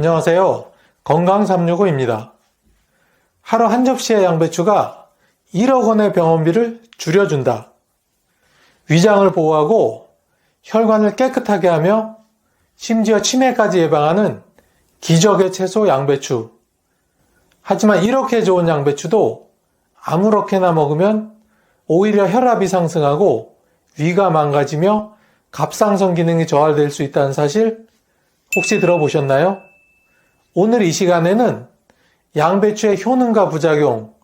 안녕하세요. 건강365입니다. 하루 한 접시의 양배추가 1억 원의 병원비를 줄여준다. 위장을 보호하고 혈관을 깨끗하게 하며 심지어 치매까지 예방하는 기적의 채소 양배추. 하지만 이렇게 좋은 양배추도 아무렇게나 먹으면 오히려 혈압이 상승하고 위가 망가지며 갑상선 기능이 저하될 수 있다는 사실 혹시 들어보셨나요? 오늘 이 시간에는 양배추의 효능과 부작용,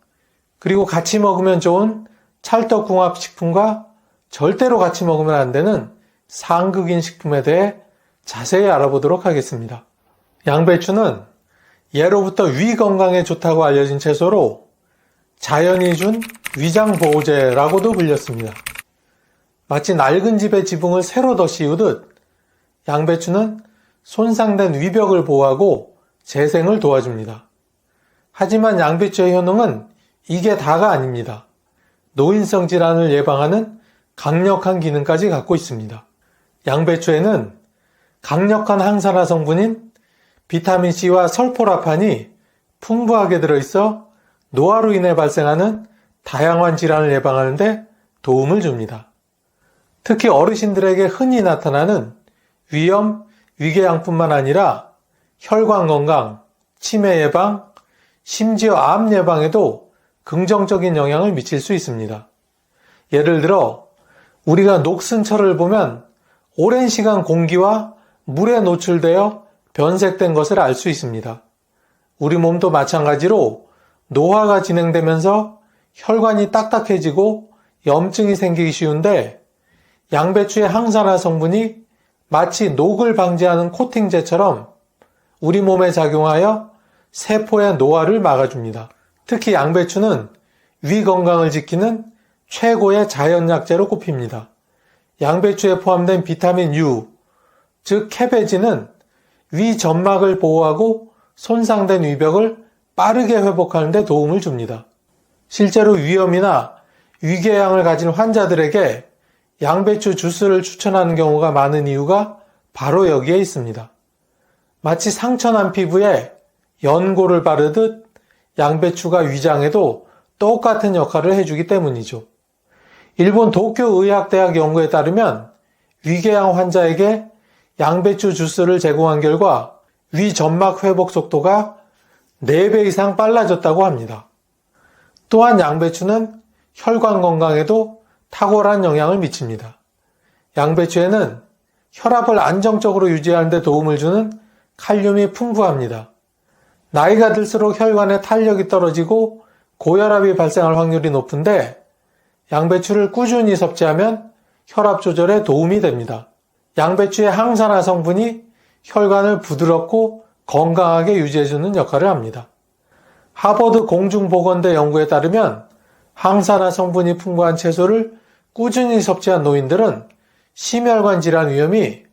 그리고 같이 먹으면 좋은 찰떡궁합식품과 절대로 같이 먹으면 안 되는 상극인 식품에 대해 자세히 알아보도록 하겠습니다. 양배추는 예로부터 위 건강에 좋다고 알려진 채소로 자연이 준 위장보호제라고도 불렸습니다. 마치 낡은 집의 지붕을 새로 더 씌우듯 양배추는 손상된 위벽을 보호하고 재생을 도와줍니다. 하지만 양배추의 효능은 이게 다가 아닙니다. 노인성 질환을 예방하는 강력한 기능까지 갖고 있습니다. 양배추에는 강력한 항산화 성분인 비타민C와 설포라판이 풍부하게 들어있어 노화로 인해 발생하는 다양한 질환을 예방하는 데 도움을 줍니다. 특히 어르신들에게 흔히 나타나는 위염, 위궤양뿐만 아니라 혈관 건강, 치매 예방, 심지어 암 예방에도 긍정적인 영향을 미칠 수 있습니다. 예를 들어 우리가 녹슨 철을 보면 오랜 시간 공기와 물에 노출되어 변색된 것을 알 수 있습니다. 우리 몸도 마찬가지로 노화가 진행되면서 혈관이 딱딱해지고 염증이 생기기 쉬운데 양배추의 항산화 성분이 마치 녹을 방지하는 코팅제처럼 우리 몸에 작용하여 세포의 노화를 막아줍니다. 특히 양배추는 위 건강을 지키는 최고의 자연약재로 꼽힙니다. 양배추에 포함된 비타민 U, 즉 캐베진은 위 점막을 보호하고 손상된 위벽을 빠르게 회복하는 데 도움을 줍니다. 실제로 위염이나 위궤양을 가진 환자들에게 양배추 주스를 추천하는 경우가 많은 이유가 바로 여기에 있습니다. 마치 상처난 피부에 연고를 바르듯 양배추가 위장에도 똑같은 역할을 해주기 때문이죠. 일본 도쿄의학대학 연구에 따르면 위궤양 환자에게 양배추 주스를 제공한 결과 위 점막 회복 속도가 4배 이상 빨라졌다고 합니다. 또한 양배추는 혈관 건강에도 탁월한 영향을 미칩니다. 양배추에는 혈압을 안정적으로 유지하는 데 도움을 주는 칼륨이 풍부합니다. 나이가 들수록 혈관의 탄력이 떨어지고 고혈압이 발생할 확률이 높은데 양배추를 꾸준히 섭취하면 혈압 조절에 도움이 됩니다. 양배추의 항산화 성분이 혈관을 부드럽고 건강하게 유지해주는 역할을 합니다. 하버드 공중보건대 연구에 따르면 항산화 성분이 풍부한 채소를 꾸준히 섭취한 노인들은 심혈관 질환 위험이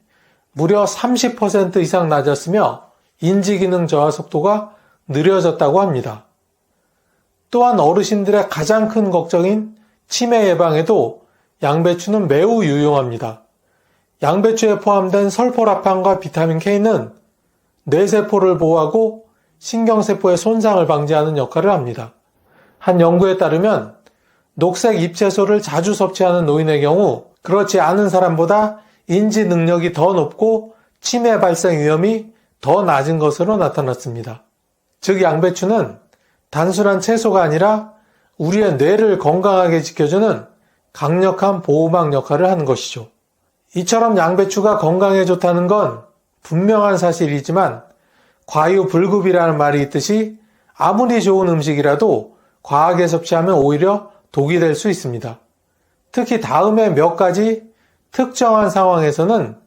무려 30% 이상 낮았으며 인지기능 저하 속도가 느려졌다고 합니다. 또한 어르신들의 가장 큰 걱정인 치매 예방에도 양배추는 매우 유용합니다. 양배추에 포함된 설포라판과 비타민 K는 뇌세포를 보호하고 신경세포의 손상을 방지하는 역할을 합니다. 한 연구에 따르면 녹색 잎채소를 자주 섭취하는 노인의 경우 그렇지 않은 사람보다 인지 능력이 더 높고 치매 발생 위험이 더 낮은 것으로 나타났습니다. 즉 양배추는 단순한 채소가 아니라 우리의 뇌를 건강하게 지켜주는 강력한 보호막 역할을 하는 것이죠. 이처럼 양배추가 건강에 좋다는 건 분명한 사실이지만 과유불급이라는 말이 있듯이 아무리 좋은 음식이라도 과하게 섭취하면 오히려 독이 될 수 있습니다. 특히 다음에 몇 가지 특정한 상황에서는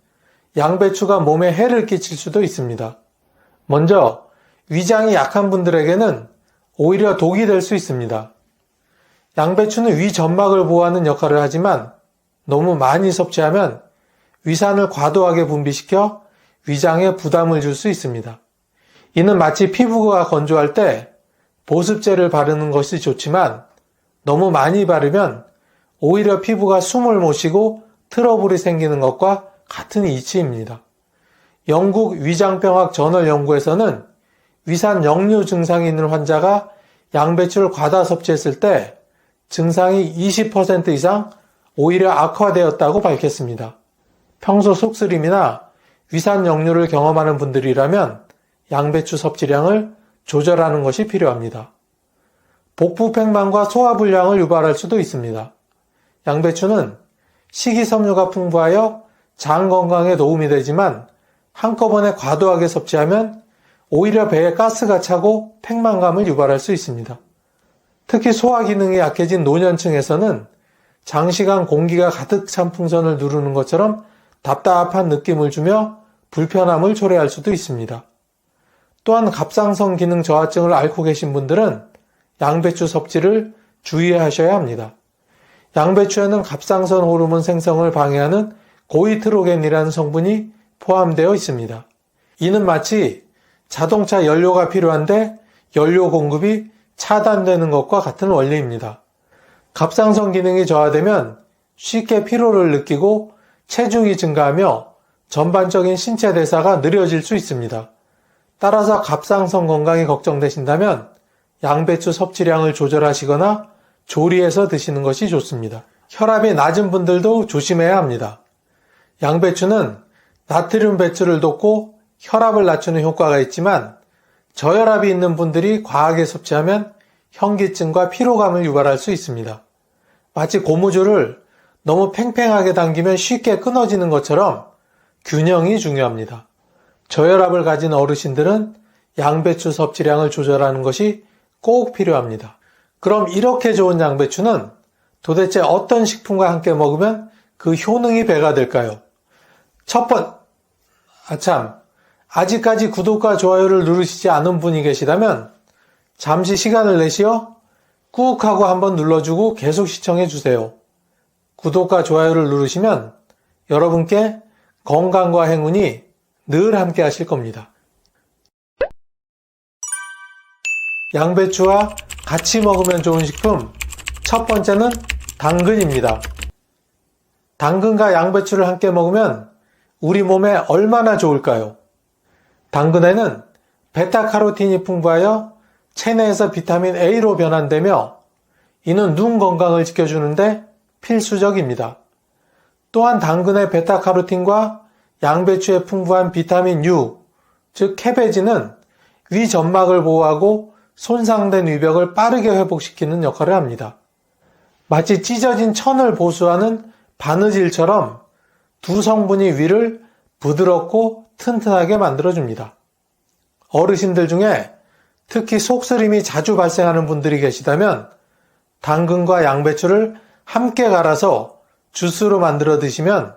양배추가 몸에 해를 끼칠 수도 있습니다. 먼저 위장이 약한 분들에게는 오히려 독이 될 수 있습니다. 양배추는 위 점막을 보호하는 역할을 하지만 너무 많이 섭취하면 위산을 과도하게 분비시켜 위장에 부담을 줄 수 있습니다. 이는 마치 피부가 건조할 때 보습제를 바르는 것이 좋지만 너무 많이 바르면 오히려 피부가 숨을 못 쉬고 트러블이 생기는 것과 같은 이치입니다. 영국 위장병학 저널 연구에서는 위산 역류 증상이 있는 환자가 양배추를 과다 섭취했을 때 증상이 20% 이상 오히려 악화되었다고 밝혔습니다. 평소 속쓰림이나 위산 역류를 경험하는 분들이라면 양배추 섭취량을 조절하는 것이 필요합니다. 복부 팽만과 소화불량을 유발할 수도 있습니다. 양배추는 식이섬유가 풍부하여 장 건강에 도움이 되지만 한꺼번에 과도하게 섭취하면 오히려 배에 가스가 차고 팽만감을 유발할 수 있습니다. 특히 소화 기능이 약해진 노년층에서는 장시간 공기가 가득 찬 풍선을 누르는 것처럼 답답한 느낌을 주며 불편함을 초래할 수도 있습니다. 또한 갑상선 기능 저하증을 앓고 계신 분들은 양배추 섭취를 주의하셔야 합니다. 양배추에는 갑상선 호르몬 생성을 방해하는 고이트로겐이라는 성분이 포함되어 있습니다. 이는 마치 자동차 연료가 필요한데 연료 공급이 차단되는 것과 같은 원리입니다. 갑상선 기능이 저하되면 쉽게 피로를 느끼고 체중이 증가하며 전반적인 신체 대사가 느려질 수 있습니다. 따라서 갑상선 건강이 걱정되신다면 양배추 섭취량을 조절하시거나 조리해서 드시는 것이 좋습니다. 혈압이 낮은 분들도 조심해야 합니다. 양배추는 나트륨 배출을 돕고 혈압을 낮추는 효과가 있지만 저혈압이 있는 분들이 과하게 섭취하면 현기증과 피로감을 유발할 수 있습니다. 마치 고무줄을 너무 팽팽하게 당기면 쉽게 끊어지는 것처럼 균형이 중요합니다. 저혈압을 가진 어르신들은 양배추 섭취량을 조절하는 것이 꼭 필요합니다. 그럼 이렇게 좋은 양배추는 도대체 어떤 식품과 함께 먹으면 그 효능이 배가 될까요? 아직까지 구독과 좋아요를 누르시지 않은 분이 계시다면 잠시 시간을 내시어 꾹 하고 한번 눌러주고 계속 시청해 주세요. 구독과 좋아요를 누르시면 여러분께 건강과 행운이 늘 함께 하실 겁니다. 양배추와 같이 먹으면 좋은 식품 첫 번째는 당근입니다. 당근과 양배추를 함께 먹으면 우리 몸에 얼마나 좋을까요? 당근에는 베타카로틴이 풍부하여 체내에서 비타민 A로 변환되며 이는 눈 건강을 지켜주는데 필수적입니다. 또한 당근의 베타카로틴과 양배추에 풍부한 비타민 U, 즉 캐베진은 위 점막을 보호하고 손상된 위벽을 빠르게 회복시키는 역할을 합니다. 마치 찢어진 천을 보수하는 바느질처럼 두 성분이 위를 부드럽고 튼튼하게 만들어줍니다. 어르신들 중에 특히 속쓰림이 자주 발생하는 분들이 계시다면 당근과 양배추를 함께 갈아서 주스로 만들어 드시면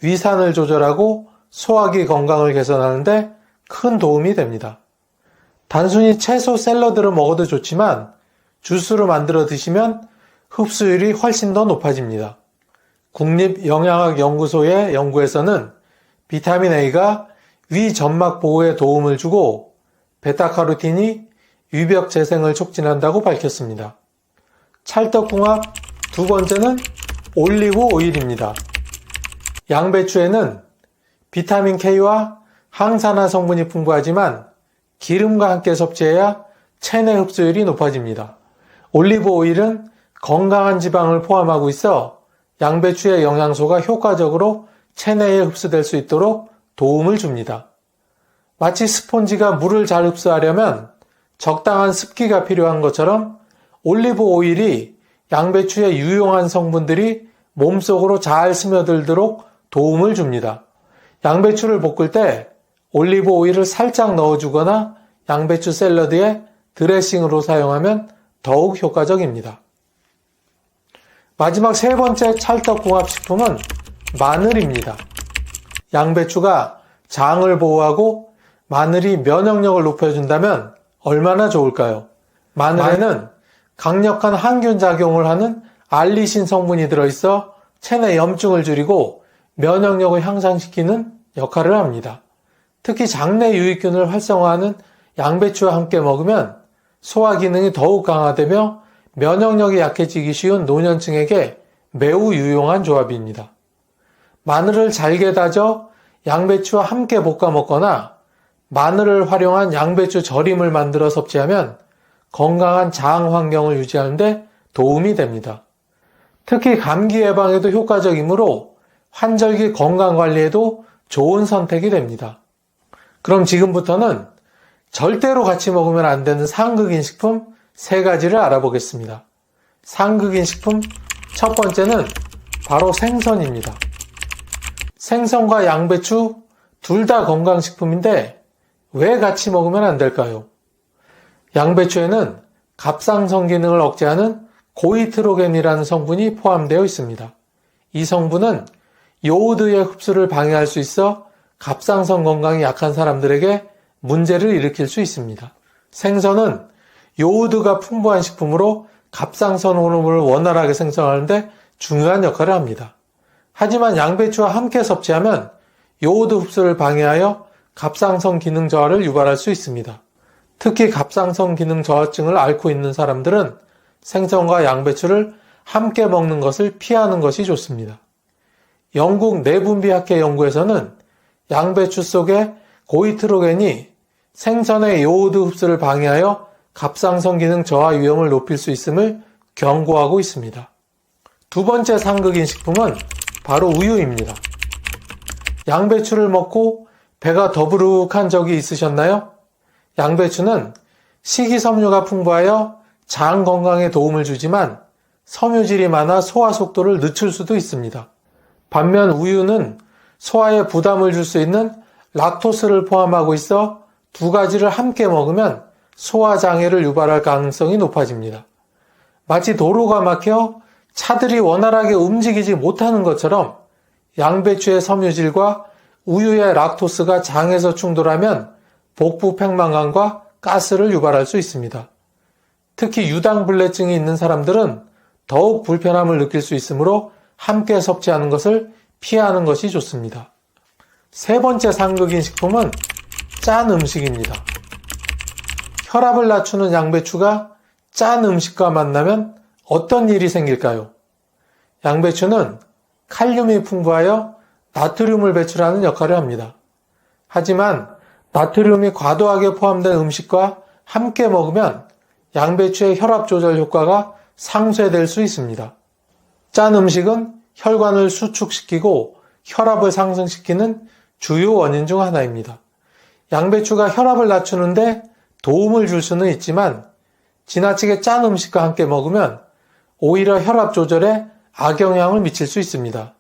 위산을 조절하고 소화기 건강을 개선하는데 큰 도움이 됩니다. 단순히 채소 샐러드로 먹어도 좋지만 주스로 만들어 드시면 흡수율이 훨씬 더 높아집니다. 국립영양학연구소의 연구에서는 비타민 A가 위 점막 보호에 도움을 주고 베타카로틴이 위벽 재생을 촉진한다고 밝혔습니다. 찰떡궁합 두 번째는 올리브 오일입니다. 양배추에는 비타민 K와 항산화 성분이 풍부하지만 기름과 함께 섭취해야 체내 흡수율이 높아집니다. 올리브 오일은 건강한 지방을 포함하고 있어 양배추의 영양소가 효과적으로 체내에 흡수될 수 있도록 도움을 줍니다. 마치 스폰지가 물을 잘 흡수하려면 적당한 습기가 필요한 것처럼 올리브 오일이 양배추의 유용한 성분들이 몸속으로 잘 스며들도록 도움을 줍니다. 양배추를 볶을 때 올리브 오일을 살짝 넣어주거나 양배추 샐러드에 드레싱으로 사용하면 더욱 효과적입니다. 마지막 세 번째 찰떡궁합식품은 마늘입니다. 양배추가 장을 보호하고 마늘이 면역력을 높여준다면 얼마나 좋을까요? 마늘에는 강력한 항균 작용을 하는 알리신 성분이 들어있어 체내 염증을 줄이고 면역력을 향상시키는 역할을 합니다. 특히 장내 유익균을 활성화하는 양배추와 함께 먹으면 소화 기능이 더욱 강화되며 면역력이 약해지기 쉬운 노년층에게 매우 유용한 조합입니다. 마늘을 잘게 다져 양배추와 함께 볶아 먹거나 마늘을 활용한 양배추 절임을 만들어 섭취하면 건강한 장 환경을 유지하는 데 도움이 됩니다. 특히 감기 예방에도 효과적이므로 환절기 건강관리에도 좋은 선택이 됩니다. 그럼 지금부터는 절대로 같이 먹으면 안 되는 상극인 식품 3가지를 알아보겠습니다. 상극인 식품 첫 번째는 바로 생선입니다. 생선과 양배추 둘 다 건강식품인데 왜 같이 먹으면 안 될까요? 양배추에는 갑상선 기능을 억제하는 고이트로겐이라는 성분이 포함되어 있습니다. 이 성분은 요오드의 흡수를 방해할 수 있어 갑상선 건강이 약한 사람들에게 문제를 일으킬 수 있습니다. 생선은 요오드가 풍부한 식품으로 갑상선 호르몬을 원활하게 생성하는데 중요한 역할을 합니다. 하지만 양배추와 함께 섭취하면 요오드 흡수를 방해하여 갑상선 기능 저하를 유발할 수 있습니다. 특히 갑상선 기능 저하증을 앓고 있는 사람들은 생선과 양배추를 함께 먹는 것을 피하는 것이 좋습니다. 영국 내분비학회 연구에서는 양배추 속의 고이트로겐이 생선의 요오드 흡수를 방해하여 갑상선 기능 저하 위험을 높일 수 있음을 경고하고 있습니다. 두 번째 상극인 식품은 바로 우유입니다. 양배추를 먹고 배가 더부룩한 적이 있으셨나요? 양배추는 식이섬유가 풍부하여 장 건강에 도움을 주지만 섬유질이 많아 소화 속도를 늦출 수도 있습니다. 반면 우유는 소화에 부담을 줄 수 있는 락토스를 포함하고 있어 2가지를 함께 먹으면 소화 장애를 유발할 가능성이 높아집니다. 마치 도로가 막혀 차들이 원활하게 움직이지 못하는 것처럼 양배추의 섬유질과 우유의 락토스가 장에서 충돌하면 복부 팽만감과 가스를 유발할 수 있습니다. 특히 유당불내증이 있는 사람들은 더욱 불편함을 느낄 수 있으므로 함께 섭취하는 것을 피하는 것이 좋습니다. 세 번째 상극인 식품은 짠 음식입니다. 혈압을 낮추는 양배추가 짠 음식과 만나면 어떤 일이 생길까요? 양배추는 칼륨이 풍부하여 나트륨을 배출하는 역할을 합니다. 하지만 나트륨이 과도하게 포함된 음식과 함께 먹으면 양배추의 혈압 조절 효과가 상쇄될 수 있습니다. 짠 음식은 혈관을 수축시키고 혈압을 상승시키는 주요 원인 중 하나입니다. 양배추가 혈압을 낮추는데 도움을 줄 수는 있지만 지나치게 짠 음식과 함께 먹으면 오히려 혈압 조절에 악영향을 미칠 수 있습니다.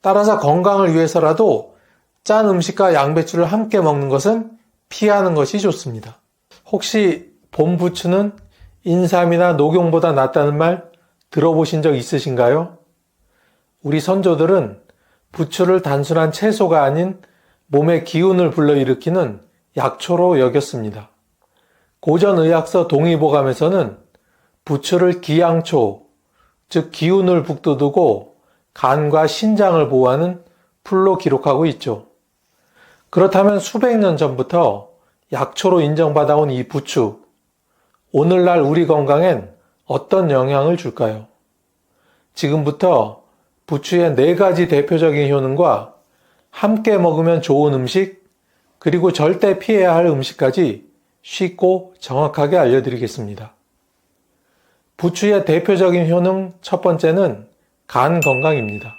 따라서 건강을 위해서라도 짠 음식과 양배추를 함께 먹는 것은 피하는 것이 좋습니다. 혹시 봄 부추는 인삼이나 녹용보다 낫다는 말 들어보신 적 있으신가요? 우리 선조들은 부추를 단순한 채소가 아닌 몸의 기운을 불러일으키는 약초로 여겼습니다. 고전의학서 동의보감에서는 부추를 기양초, 즉 기운을 북돋우고 간과 신장을 보호하는 풀로 기록하고 있죠. 그렇다면 수백 년 전부터 약초로 인정받아온 이 부추, 오늘날 우리 건강엔 어떤 영향을 줄까요? 지금부터 부추의 4가지 대표적인 효능과 함께 먹으면 좋은 음식, 그리고 절대 피해야 할 음식까지 쉽고 정확하게 알려드리겠습니다. 부추의 대표적인 효능 첫 번째는 간 건강입니다.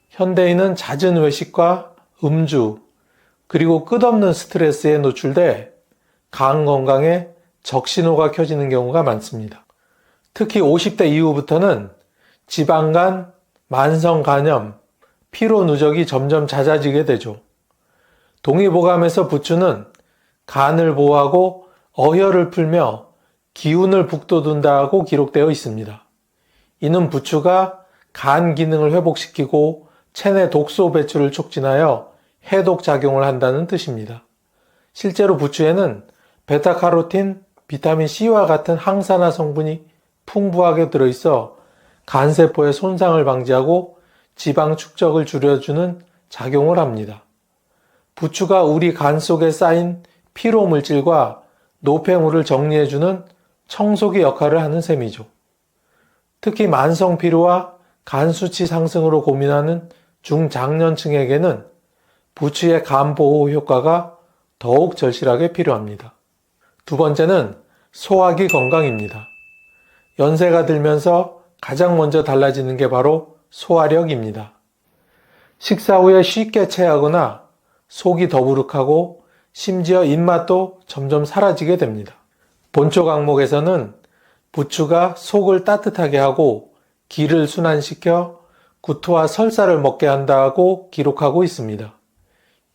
현대인은 잦은 외식과 음주, 그리고 끝없는 스트레스에 노출돼 간 건강에 적신호가 켜지는 경우가 많습니다. 특히 50대 이후부터는 지방간, 만성간염, 피로 누적이 점점 잦아지게 되죠. 동의보감에서 부추는 간을 보호하고 어혈을 풀며 기운을 북돋운다고 기록되어 있습니다. 이는 부추가 간 기능을 회복시키고 체내 독소 배출을 촉진하여 해독 작용을 한다는 뜻입니다. 실제로 부추에는 베타카로틴, 비타민C와 같은 항산화 성분이 풍부하게 들어있어 간세포의 손상을 방지하고 지방 축적을 줄여주는 작용을 합니다. 부추가 우리 간 속에 쌓인 피로 물질과 노폐물을 정리해주는 청소기 역할을 하는 셈이죠. 특히 만성 피로와 간 수치 상승으로 고민하는 중장년층에게는 부추의 간 보호 효과가 더욱 절실하게 필요합니다. 두 번째는 소화기 건강입니다. 연세가 들면서 가장 먼저 달라지는 게 바로 소화력입니다. 식사 후에 쉽게 체하거나 속이 더부룩하고 심지어 입맛도 점점 사라지게 됩니다. 본초 강목에서는 부추가 속을 따뜻하게 하고 기를 순환시켜 구토와 설사를 먹게 한다고 기록하고 있습니다.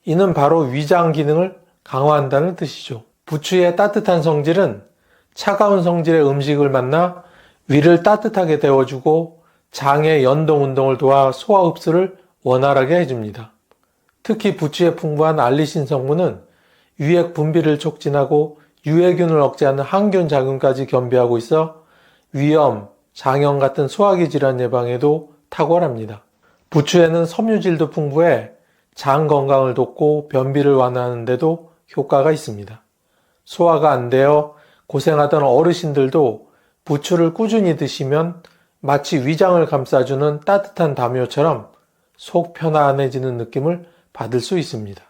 이는 바로 위장 기능을 강화한다는 뜻이죠. 부추의 따뜻한 성질은 차가운 성질의 음식을 만나 위를 따뜻하게 데워주고 장의 연동 운동을 도와 소화 흡수를 원활하게 해줍니다. 특히 부추의 풍부한 알리신 성분은 유액 분비를 촉진하고 유해균을 억제하는 항균 작용까지 겸비하고 있어 위염, 장염 같은 소화기 질환 예방에도 탁월합니다. 부추에는 섬유질도 풍부해 장 건강을 돕고 변비를 완화하는 데도 효과가 있습니다. 소화가 안 되어 고생하던 어르신들도 부추를 꾸준히 드시면 마치 위장을 감싸주는 따뜻한 담요처럼 속 편안해지는 느낌을 받을 수 있습니다.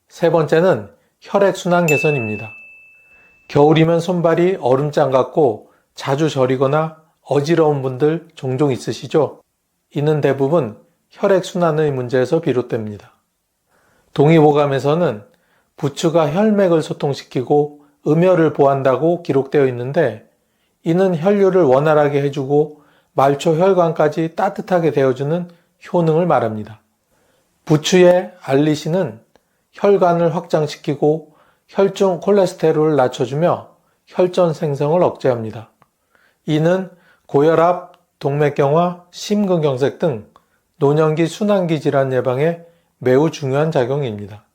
세 번째는 혈액순환 개선입니다. 겨울이면 손발이 얼음장 같고 자주 저리거나 어지러운 분들 종종 있으시죠? 이는 대부분 혈액순환의 문제에서 비롯됩니다. 동의보감에서는 부추가 혈맥을 소통시키고 음혈을 보한다고 기록되어 있는데 이는 혈류를 원활하게 해주고 말초 혈관까지 따뜻하게 데워주는 효능을 말합니다. 부추의 알리신은 혈관을 확장시키고 혈중 콜레스테롤을 낮춰주며 혈전 생성을 억제합니다. 이는 고혈압, 동맥경화, 심근경색 등 노년기 순환기 질환 예방에 매우 중요한 작용입니다.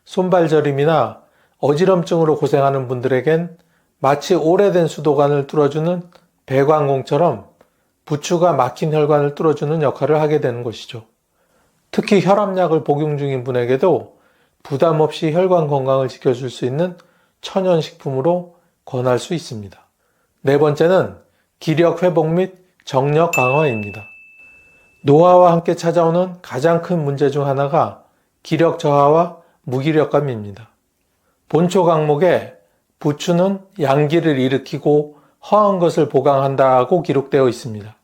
손발저림이나 어지럼증으로 고생하는 분들에겐 마치 오래된 수도관을 뚫어주는 배관공처럼 부추가 막힌 혈관을 뚫어주는 역할을 하게 되는 것이죠. 특히 혈압약을 복용 중인 분에게도 부담 없이 혈관 건강을 지켜줄 수 있는 천연식품으로 권할 수 있습니다. 네 번째는 기력 회복 및 정력 강화입니다. 노화와 함께 찾아오는 가장 큰 문제 중 하나가 기력 저하와 무기력감입니다. 본초 강목에 부추는 양기를 일으키고 허한 것을 보강한다고 기록되어 있습니다.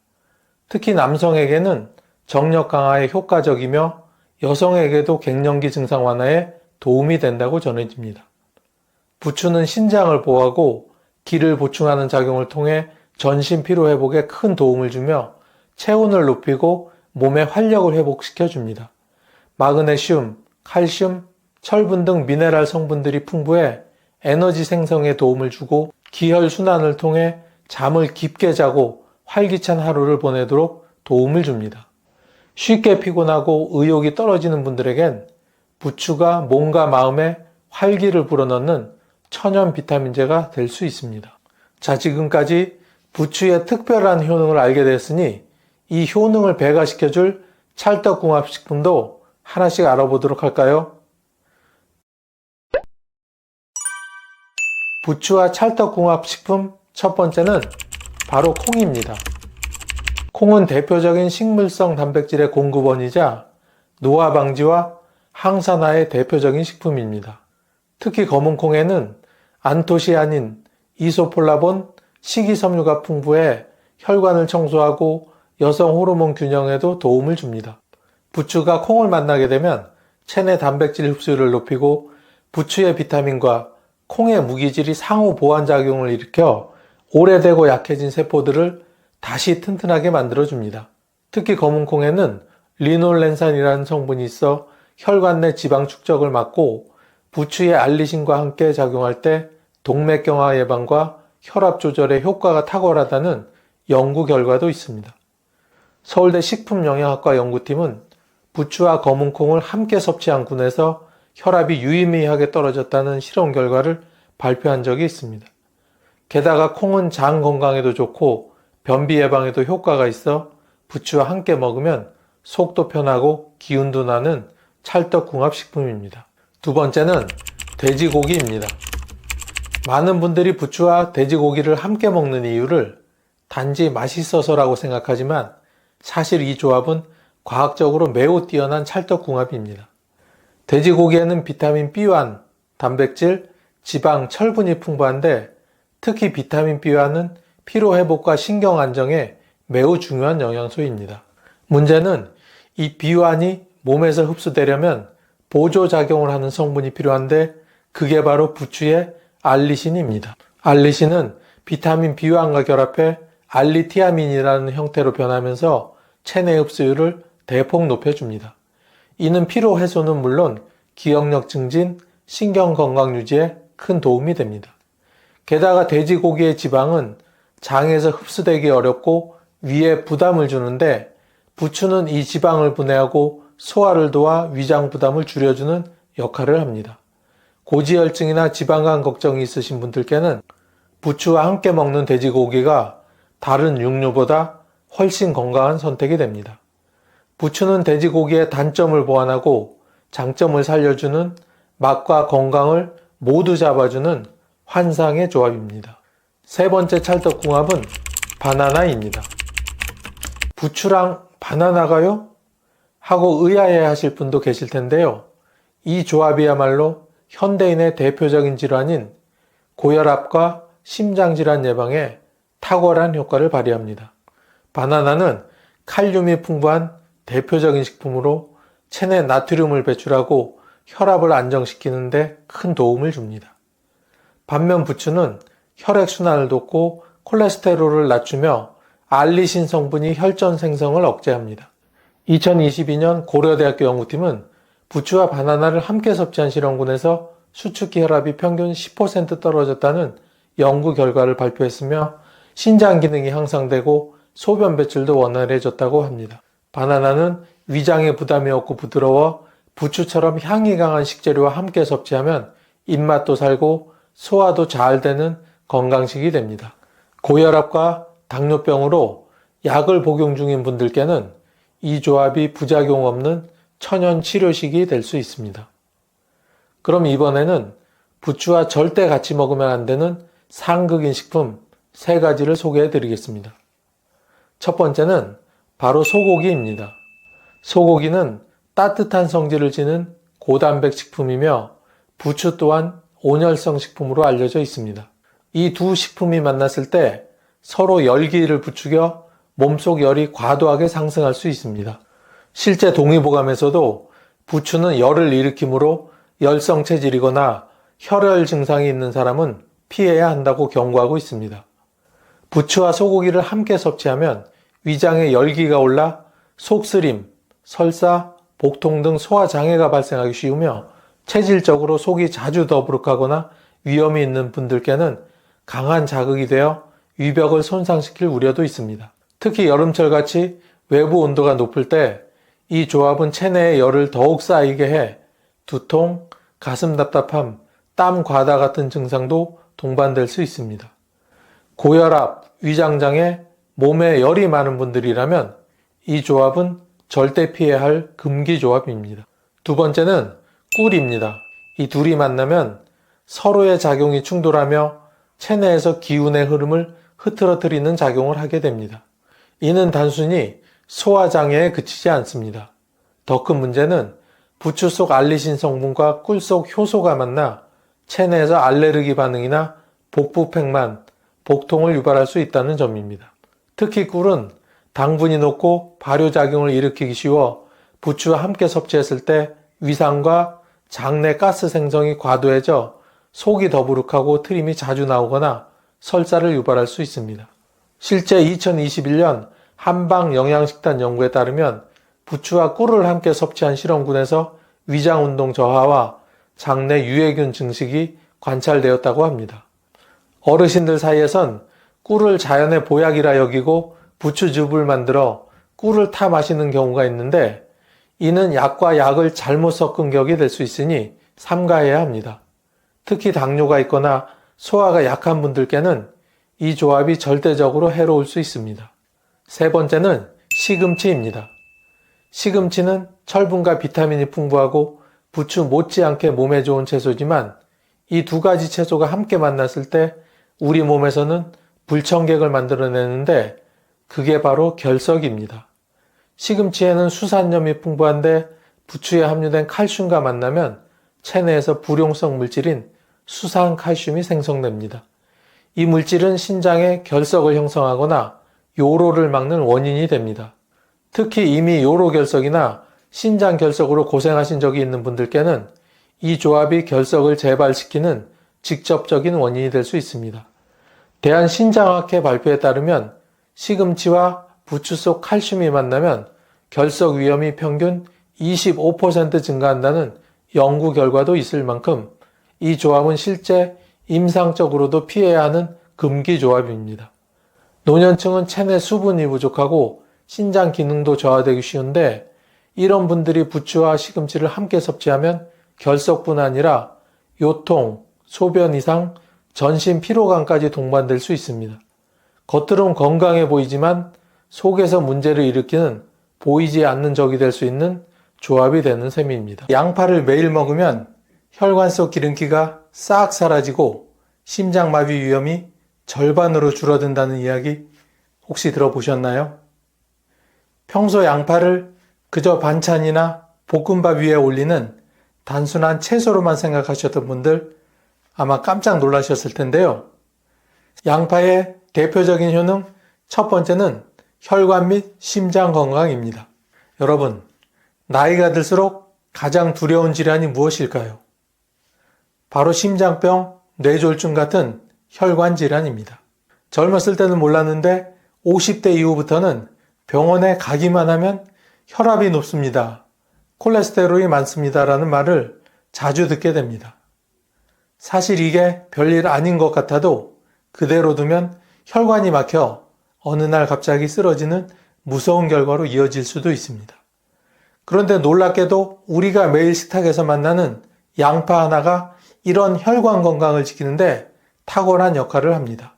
특히 남성에게는 정력 강화에 효과적이며 여성에게도 갱년기 증상 완화에 도움이 된다고 전해집니다. 부추는 신장을 보호하고 기를 보충하는 작용을 통해 전신 피로 회복에 큰 도움을 주며 체온을 높이고 몸의 활력을 회복시켜 줍니다. 마그네슘, 칼슘, 철분 등 미네랄 성분들이 풍부해 에너지 생성에 도움을 주고 기혈 순환을 통해 잠을 깊게 자고 활기찬 하루를 보내도록 도움을 줍니다. 쉽게 피곤하고 의욕이 떨어지는 분들에겐 부추가 몸과 마음에 활기를 불어넣는 천연 비타민제가 될 수 있습니다. 자, 지금까지 부추의 특별한 효능을 알게 되었으니 이 효능을 배가시켜줄 찰떡궁합식품도 하나씩 알아보도록 할까요? 부추와 찰떡궁합식품 첫 번째는 바로 콩입니다. 콩은 대표적인 식물성 단백질의 공급원이자 노화 방지와 항산화의 대표적인 식품입니다. 특히 검은 콩에는 안토시아닌, 이소폴라본, 식이섬유가 풍부해 혈관을 청소하고 여성 호르몬 균형에도 도움을 줍니다. 부추가 콩을 만나게 되면 체내 단백질 흡수율을 높이고 부추의 비타민과 콩의 무기질이 상호 보완 작용을 일으켜 오래되고 약해진 세포들을 다시 튼튼하게 만들어줍니다. 특히 검은 콩에는 리놀렌산이라는 성분이 있어 혈관 내 지방 축적을 막고 부추의 알리신과 함께 작용할 때 동맥경화 예방과 혈압 조절에 효과가 탁월하다는 연구 결과도 있습니다. 서울대 식품영양학과 연구팀은 부추와 검은 콩을 함께 섭취한 군에서 혈압이 유의미하게 떨어졌다는 실험 결과를 발표한 적이 있습니다. 게다가 콩은 장 건강에도 좋고 변비 예방에도 효과가 있어 부추와 함께 먹으면 속도 편하고 기운도 나는 찰떡궁합식품입니다. 두 번째는 돼지고기입니다. 많은 분들이 부추와 돼지고기를 함께 먹는 이유를 단지 맛있어서라고 생각하지만 사실 이 조합은 과학적으로 매우 뛰어난 찰떡궁합입니다. 돼지고기에는 비타민 B1, 단백질, 지방, 철분이 풍부한데 특히 비타민 B1은 피로회복과 신경 안정에 매우 중요한 영양소입니다. 문제는 이 B1이 몸에서 흡수되려면 보조작용을 하는 성분이 필요한데 그게 바로 부추의 알리신입니다. 알리신은 비타민 B1과 결합해 알리티아민이라는 형태로 변하면서 체내 흡수율을 대폭 높여줍니다. 이는 피로 해소는 물론 기억력 증진, 신경 건강 유지에 큰 도움이 됩니다. 게다가 돼지고기의 지방은 장에서 흡수되기 어렵고 위에 부담을 주는데 부추는 이 지방을 분해하고 소화를 도와 위장 부담을 줄여주는 역할을 합니다. 고지혈증이나 지방간 걱정이 있으신 분들께는 부추와 함께 먹는 돼지고기가 다른 육류보다 훨씬 건강한 선택이 됩니다. 부추는 돼지고기의 단점을 보완하고 장점을 살려주는 맛과 건강을 모두 잡아주는 환상의 조합입니다. 세 번째 찰떡궁합은 바나나입니다. 부추랑 바나나가요? 하고 의아해 하실 분도 계실 텐데요. 이 조합이야말로 현대인의 대표적인 질환인 고혈압과 심장질환 예방에 탁월한 효과를 발휘합니다. 바나나는 칼륨이 풍부한 대표적인 식품으로 체내 나트륨을 배출하고 혈압을 안정시키는 데 큰 도움을 줍니다. 반면 부추는 혈액순환을 돕고 콜레스테롤을 낮추며 알리신 성분이 혈전 생성을 억제합니다. 2022년 고려대학교 연구팀은 부추와 바나나를 함께 섭취한 실험군에서 수축기 혈압이 평균 10% 떨어졌다는 연구 결과를 발표했으며 신장 기능이 향상되고 소변 배출도 원활해졌다고 합니다. 바나나는 위장에 부담이 없고 부드러워 부추처럼 향이 강한 식재료와 함께 섭취하면 입맛도 살고 소화도 잘 되는 건강식이 됩니다. 고혈압과 당뇨병으로 약을 복용 중인 분들께는 이 조합이 부작용 없는 천연 치료식이 될 수 있습니다. 그럼 이번에는 부추와 절대 같이 먹으면 안 되는 상극인 식품 3가지를 소개해 드리겠습니다. 첫 번째는 바로 소고기입니다. 소고기는 따뜻한 성질을 지닌 고단백 식품이며 부추 또한 온열성 식품으로 알려져 있습니다. 이 두 식품이 만났을 때 서로 열기를 부추겨 몸속 열이 과도하게 상승할 수 있습니다. 실제 동의보감에서도 부추는 열을 일으키므로 열성 체질이거나 혈열 증상이 있는 사람은 피해야 한다고 경고하고 있습니다. 부추와 소고기를 함께 섭취하면 위장에 열기가 올라 속쓰림, 설사, 복통 등 소화장애가 발생하기 쉬우며 체질적으로 속이 자주 더부룩하거나 위험이 있는 분들께는 강한 자극이 되어 위벽을 손상시킬 우려도 있습니다. 특히 여름철같이 외부 온도가 높을 때 이 조합은 체내에 열을 더욱 쌓이게 해 두통, 가슴 답답함, 땀 과다 같은 증상도 동반될 수 있습니다. 고혈압, 위장장애, 몸에 열이 많은 분들이라면 이 조합은 절대 피해야 할 금기 조합입니다. 두 번째는 꿀입니다. 이 둘이 만나면 서로의 작용이 충돌하며 체내에서 기운의 흐름을 흐트러뜨리는 작용을 하게 됩니다. 이는 단순히 소화장애에 그치지 않습니다. 더 큰 문제는 부추 속 알리신 성분과 꿀 속 효소가 만나 체내에서 알레르기 반응이나 복부팽만, 복통을 유발할 수 있다는 점입니다. 특히 꿀은 당분이 높고 발효작용을 일으키기 쉬워 부추와 함께 섭취했을 때 위산과 장내 가스 생성이 과도해져 속이 더부룩하고 트림이 자주 나오거나 설사를 유발할 수 있습니다. 실제 2021년 한방영양식단 연구에 따르면 부추와 꿀을 함께 섭취한 실험군에서 위장운동 저하와 장내 유해균 증식이 관찰되었다고 합니다. 어르신들 사이에선 꿀을 자연의 보약이라 여기고 부추즙을 만들어 꿀을 타 마시는 경우가 있는데 이는 약과 약을 잘못 섞은 격이 될 수 있으니 삼가해야 합니다. 특히 당뇨가 있거나 소화가 약한 분들께는 이 조합이 절대적으로 해로울 수 있습니다. 세 번째는 시금치입니다. 시금치는 철분과 비타민이 풍부하고 부추 못지않게 몸에 좋은 채소지만 이 두 가지 채소가 함께 만났을 때 우리 몸에서는 불청객을 만들어내는데 그게 바로 결석입니다. 시금치에는 수산염이 풍부한데 부추에 함유된 칼슘과 만나면 체내에서 불용성 물질인 수산칼슘이 생성됩니다. 이 물질은 신장에 결석을 형성하거나 요로를 막는 원인이 됩니다. 특히 이미 요로 결석이나 신장 결석으로 고생하신 적이 있는 분들께는 이 조합이 결석을 재발시키는 직접적인 원인이 될 수 있습니다. 대한신장학회 발표에 따르면 시금치와 부추 속 칼슘이 만나면 결석 위험이 평균 25% 증가한다는 연구 결과도 있을 만큼 이 조합은 실제 임상적으로도 피해야 하는 금기 조합입니다. 노년층은 체내 수분이 부족하고 신장 기능도 저하되기 쉬운데 이런 분들이 부추와 시금치를 함께 섭취하면 결석뿐 아니라 요통, 소변 이상, 전신 피로감까지 동반될 수 있습니다. 겉으론 건강해 보이지만 속에서 문제를 일으키는 보이지 않는 적이 될 수 있는 조합이 되는 셈입니다. 양파를 매일 먹으면 혈관 속 기름기가 싹 사라지고 심장마비 위험이 절반으로 줄어든다는 이야기 혹시 들어보셨나요? 평소 양파를 그저 반찬이나 볶음밥 위에 올리는 단순한 채소로만 생각하셨던 분들 아마 깜짝 놀라셨을 텐데요. 양파의 대표적인 효능 첫 번째는 혈관 및 심장 건강입니다. 여러분, 나이가 들수록 가장 두려운 질환이 무엇일까요? 바로 심장병, 뇌졸중 같은 혈관 질환입니다. 젊었을 때는 몰랐는데 50대 이후부터는 병원에 가기만 하면 혈압이 높습니다. 콜레스테롤이 많습니다라는 말을 자주 듣게 됩니다. 사실 이게 별일 아닌 것 같아도 그대로 두면 혈관이 막혀 어느 날 갑자기 쓰러지는 무서운 결과로 이어질 수도 있습니다. 그런데 놀랍게도 우리가 매일 식탁에서 만나는 양파 하나가 이런 혈관 건강을 지키는데 탁월한 역할을 합니다.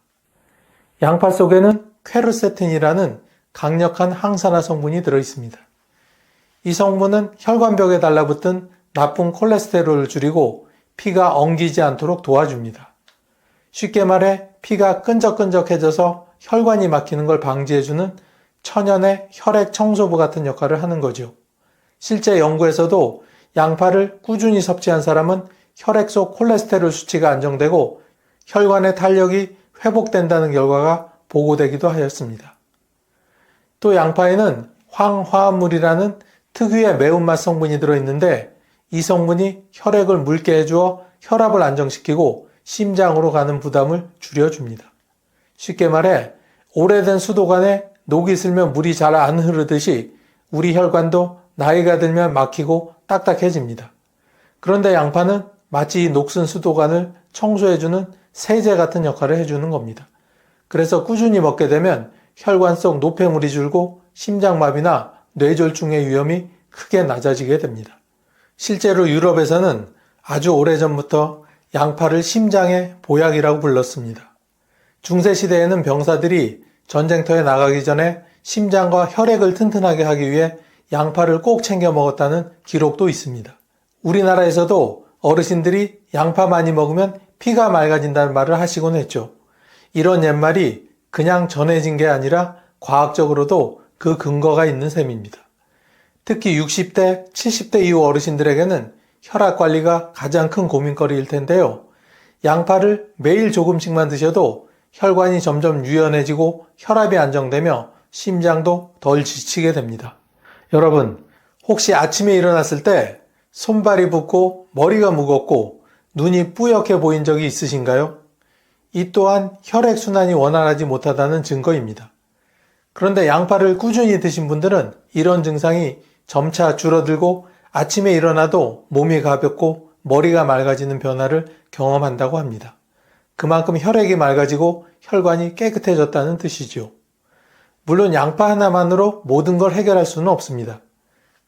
양파 속에는 퀘르세틴이라는 강력한 항산화 성분이 들어있습니다. 이 성분은 혈관벽에 달라붙은 나쁜 콜레스테롤을 줄이고 피가 엉기지 않도록 도와줍니다. 쉽게 말해 피가 끈적끈적해져서 혈관이 막히는 걸 방지해주는 천연의 혈액 청소부 같은 역할을 하는 거죠. 실제 연구에서도 양파를 꾸준히 섭취한 사람은 혈액 속 콜레스테롤 수치가 안정되고 혈관의 탄력이 회복된다는 결과가 보고되기도 하였습니다. 또 양파에는 황화합물이라는 특유의 매운맛 성분이 들어있는데 이 성분이 혈액을 묽게 해주어 혈압을 안정시키고 심장으로 가는 부담을 줄여줍니다. 쉽게 말해 오래된 수도관에 녹이 슬면 물이 잘 안 흐르듯이 우리 혈관도 나이가 들면 막히고 딱딱해집니다. 그런데 양파는 마치 이 녹슨 수도관을 청소해주는 세제 같은 역할을 해주는 겁니다. 그래서 꾸준히 먹게 되면 혈관 속 노폐물이 줄고 심장마비나 뇌졸중의 위험이 크게 낮아지게 됩니다. 실제로 유럽에서는 아주 오래전부터 양파를 심장의 보약이라고 불렀습니다. 중세시대에는 병사들이 전쟁터에 나가기 전에 심장과 혈액을 튼튼하게 하기 위해 양파를 꼭 챙겨 먹었다는 기록도 있습니다. 우리나라에서도 어르신들이 양파 많이 먹으면 피가 맑아진다는 말을 하시곤 했죠. 이런 옛말이 그냥 전해진 게 아니라 과학적으로도 그 근거가 있는 셈입니다. 특히 60대, 70대 이후 어르신들에게는 혈압 관리가 가장 큰 고민거리일 텐데요. 양파를 매일 조금씩만 드셔도 혈관이 점점 유연해지고 혈압이 안정되며 심장도 덜 지치게 됩니다. 여러분, 혹시 아침에 일어났을 때 손발이 붓고 머리가 무겁고 눈이 뿌옇게 보인 적이 있으신가요? 이 또한 혈액순환이 원활하지 못하다는 증거입니다. 그런데 양파를 꾸준히 드신 분들은 이런 증상이 점차 줄어들고 아침에 일어나도 몸이 가볍고 머리가 맑아지는 변화를 경험한다고 합니다. 그만큼 혈액이 맑아지고 혈관이 깨끗해졌다는 뜻이죠. 물론 양파 하나만으로 모든 걸 해결할 수는 없습니다.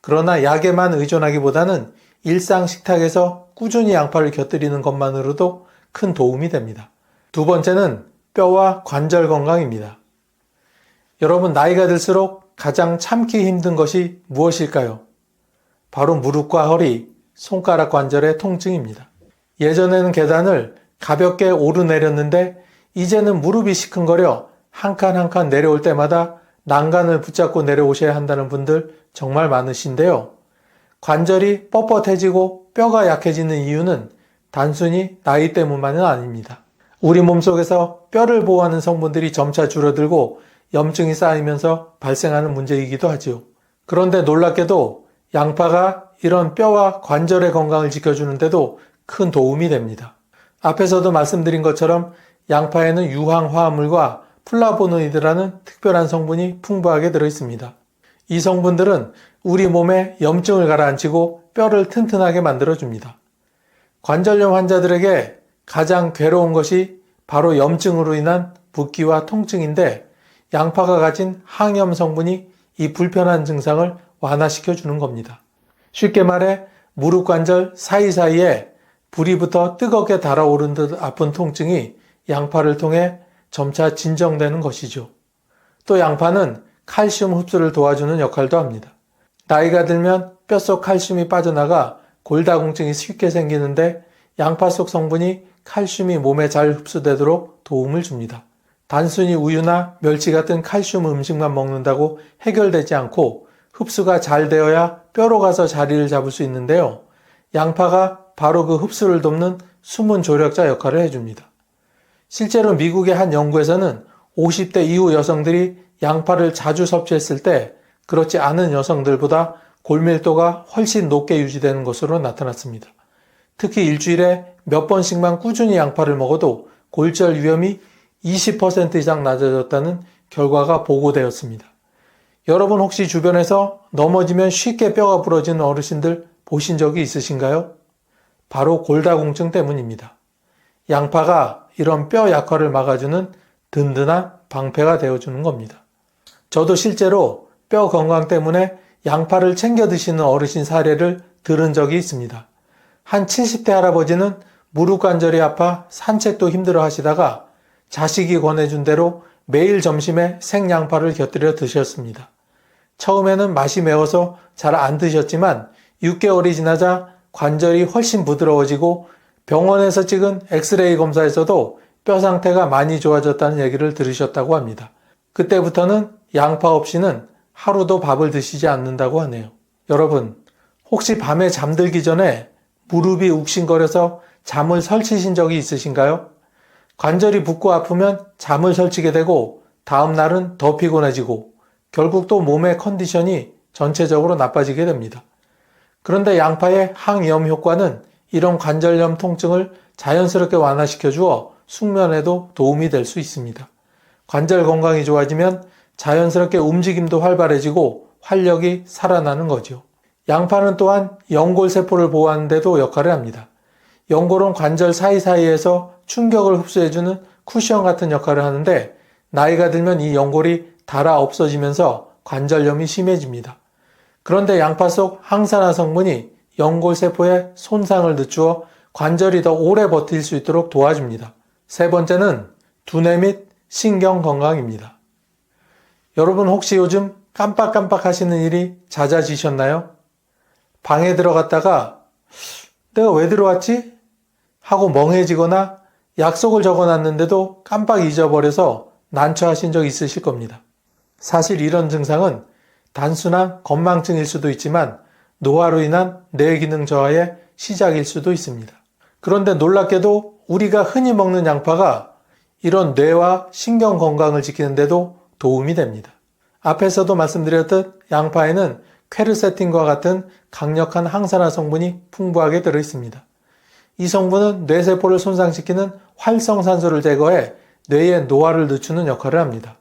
그러나 약에만 의존하기보다는 일상 식탁에서 꾸준히 양파를 곁들이는 것만으로도 큰 도움이 됩니다. 두 번째는 뼈와 관절 건강입니다. 여러분, 나이가 들수록 가장 참기 힘든 것이 무엇일까요? 바로 무릎과 허리, 손가락 관절의 통증입니다. 예전에는 계단을 가볍게 오르내렸는데 이제는 무릎이 시큰거려 한 칸 한 칸 내려올 때마다 난간을 붙잡고 내려오셔야 한다는 분들 정말 많으신데요. 관절이 뻣뻣해지고 뼈가 약해지는 이유는 단순히 나이 때문만은 아닙니다. 우리 몸속에서 뼈를 보호하는 성분들이 점차 줄어들고 염증이 쌓이면서 발생하는 문제이기도 하지요. 그런데 놀랍게도 양파가 이런 뼈와 관절의 건강을 지켜주는데도 큰 도움이 됩니다. 앞에서도 말씀드린 것처럼 양파에는 유황화합물과 플라보노이드라는 특별한 성분이 풍부하게 들어있습니다. 이 성분들은 우리 몸에 염증을 가라앉히고 뼈를 튼튼하게 만들어줍니다. 관절염 환자들에게 가장 괴로운 것이 바로 염증으로 인한 붓기와 통증인데 양파가 가진 항염 성분이 이 불편한 증상을 완화시켜주는 겁니다. 쉽게 말해 무릎 관절 사이사이에 불이 붙어 뜨겁게 달아오른 듯 아픈 통증이 양파를 통해 점차 진정되는 것이죠. 또 양파는 칼슘 흡수를 도와주는 역할도 합니다. 나이가 들면 뼛속 칼슘이 빠져나가 골다공증이 쉽게 생기는데 양파 속 성분이 칼슘이 몸에 잘 흡수되도록 도움을 줍니다. 단순히 우유나 멸치 같은 칼슘 음식만 먹는다고 해결되지 않고 흡수가 잘 되어야 뼈로 가서 자리를 잡을 수 있는데요. 양파가 바로 그 흡수를 돕는 숨은 조력자 역할을 해줍니다. 실제로 미국의 한 연구에서는 50대 이후 여성들이 양파를 자주 섭취했을 때 그렇지 않은 여성들보다 골밀도가 훨씬 높게 유지되는 것으로 나타났습니다. 특히 일주일에 몇 번씩만 꾸준히 양파를 먹어도 골절 위험이 20% 이상 낮아졌다는 결과가 보고되었습니다. 여러분 혹시 주변에서 넘어지면 쉽게 뼈가 부러지는 어르신들 보신 적이 있으신가요? 바로 골다공증 때문입니다. 양파가 이런 뼈 약화를 막아주는 든든한 방패가 되어주는 겁니다. 저도 실제로 뼈 건강 때문에 양파를 챙겨 드시는 어르신 사례를 들은 적이 있습니다. 한 70대 할아버지는 무릎 관절이 아파 산책도 힘들어 하시다가 자식이 권해준 대로 매일 점심에 생양파를 곁들여 드셨습니다. 처음에는 맛이 매워서 잘 안 드셨지만 6개월이 지나자 관절이 훨씬 부드러워지고 병원에서 찍은 엑스레이 검사에서도 뼈 상태가 많이 좋아졌다는 얘기를 들으셨다고 합니다. 그때부터는 양파 없이는 하루도 밥을 드시지 않는다고 하네요. 여러분, 혹시 밤에 잠들기 전에 무릎이 욱신거려서 잠을 설치신 적이 있으신가요? 관절이 붓고 아프면 잠을 설치게 되고 다음 날은 더 피곤해지고 결국 또 몸의 컨디션이 전체적으로 나빠지게 됩니다. 그런데 양파의 항염 효과는 이런 관절염 통증을 자연스럽게 완화시켜 주어 숙면에도 도움이 될 수 있습니다. 관절 건강이 좋아지면 자연스럽게 움직임도 활발해지고 활력이 살아나는 거죠. 양파는 또한 연골세포를 보호하는 데도 역할을 합니다. 연골은 관절 사이사이에서 충격을 흡수해주는 쿠션 같은 역할을 하는데 나이가 들면 이 연골이 닳아 없어지면서 관절염이 심해집니다. 그런데 양파 속 항산화 성분이 연골세포에 손상을 늦추어 관절이 더 오래 버틸 수 있도록 도와줍니다. 세 번째는 두뇌 및 신경 건강입니다. 여러분 혹시 요즘 깜빡깜빡 하시는 일이 잦아지셨나요? 방에 들어갔다가 내가 왜 들어왔지? 하고 멍해지거나 약속을 적어놨는데도 깜빡 잊어버려서 난처하신 적 있으실 겁니다. 사실 이런 증상은 단순한 건망증일 수도 있지만 노화로 인한 뇌 기능 저하의 시작일 수도 있습니다. 그런데 놀랍게도 우리가 흔히 먹는 양파가 이런 뇌와 신경 건강을 지키는데도 도움이 됩니다. 앞에서도 말씀드렸듯 양파에는 퀘르세틴과 같은 강력한 항산화 성분이 풍부하게 들어있습니다. 이 성분은 뇌세포를 손상시키는 활성산소를 제거해 뇌의 노화를 늦추는 역할을 합니다.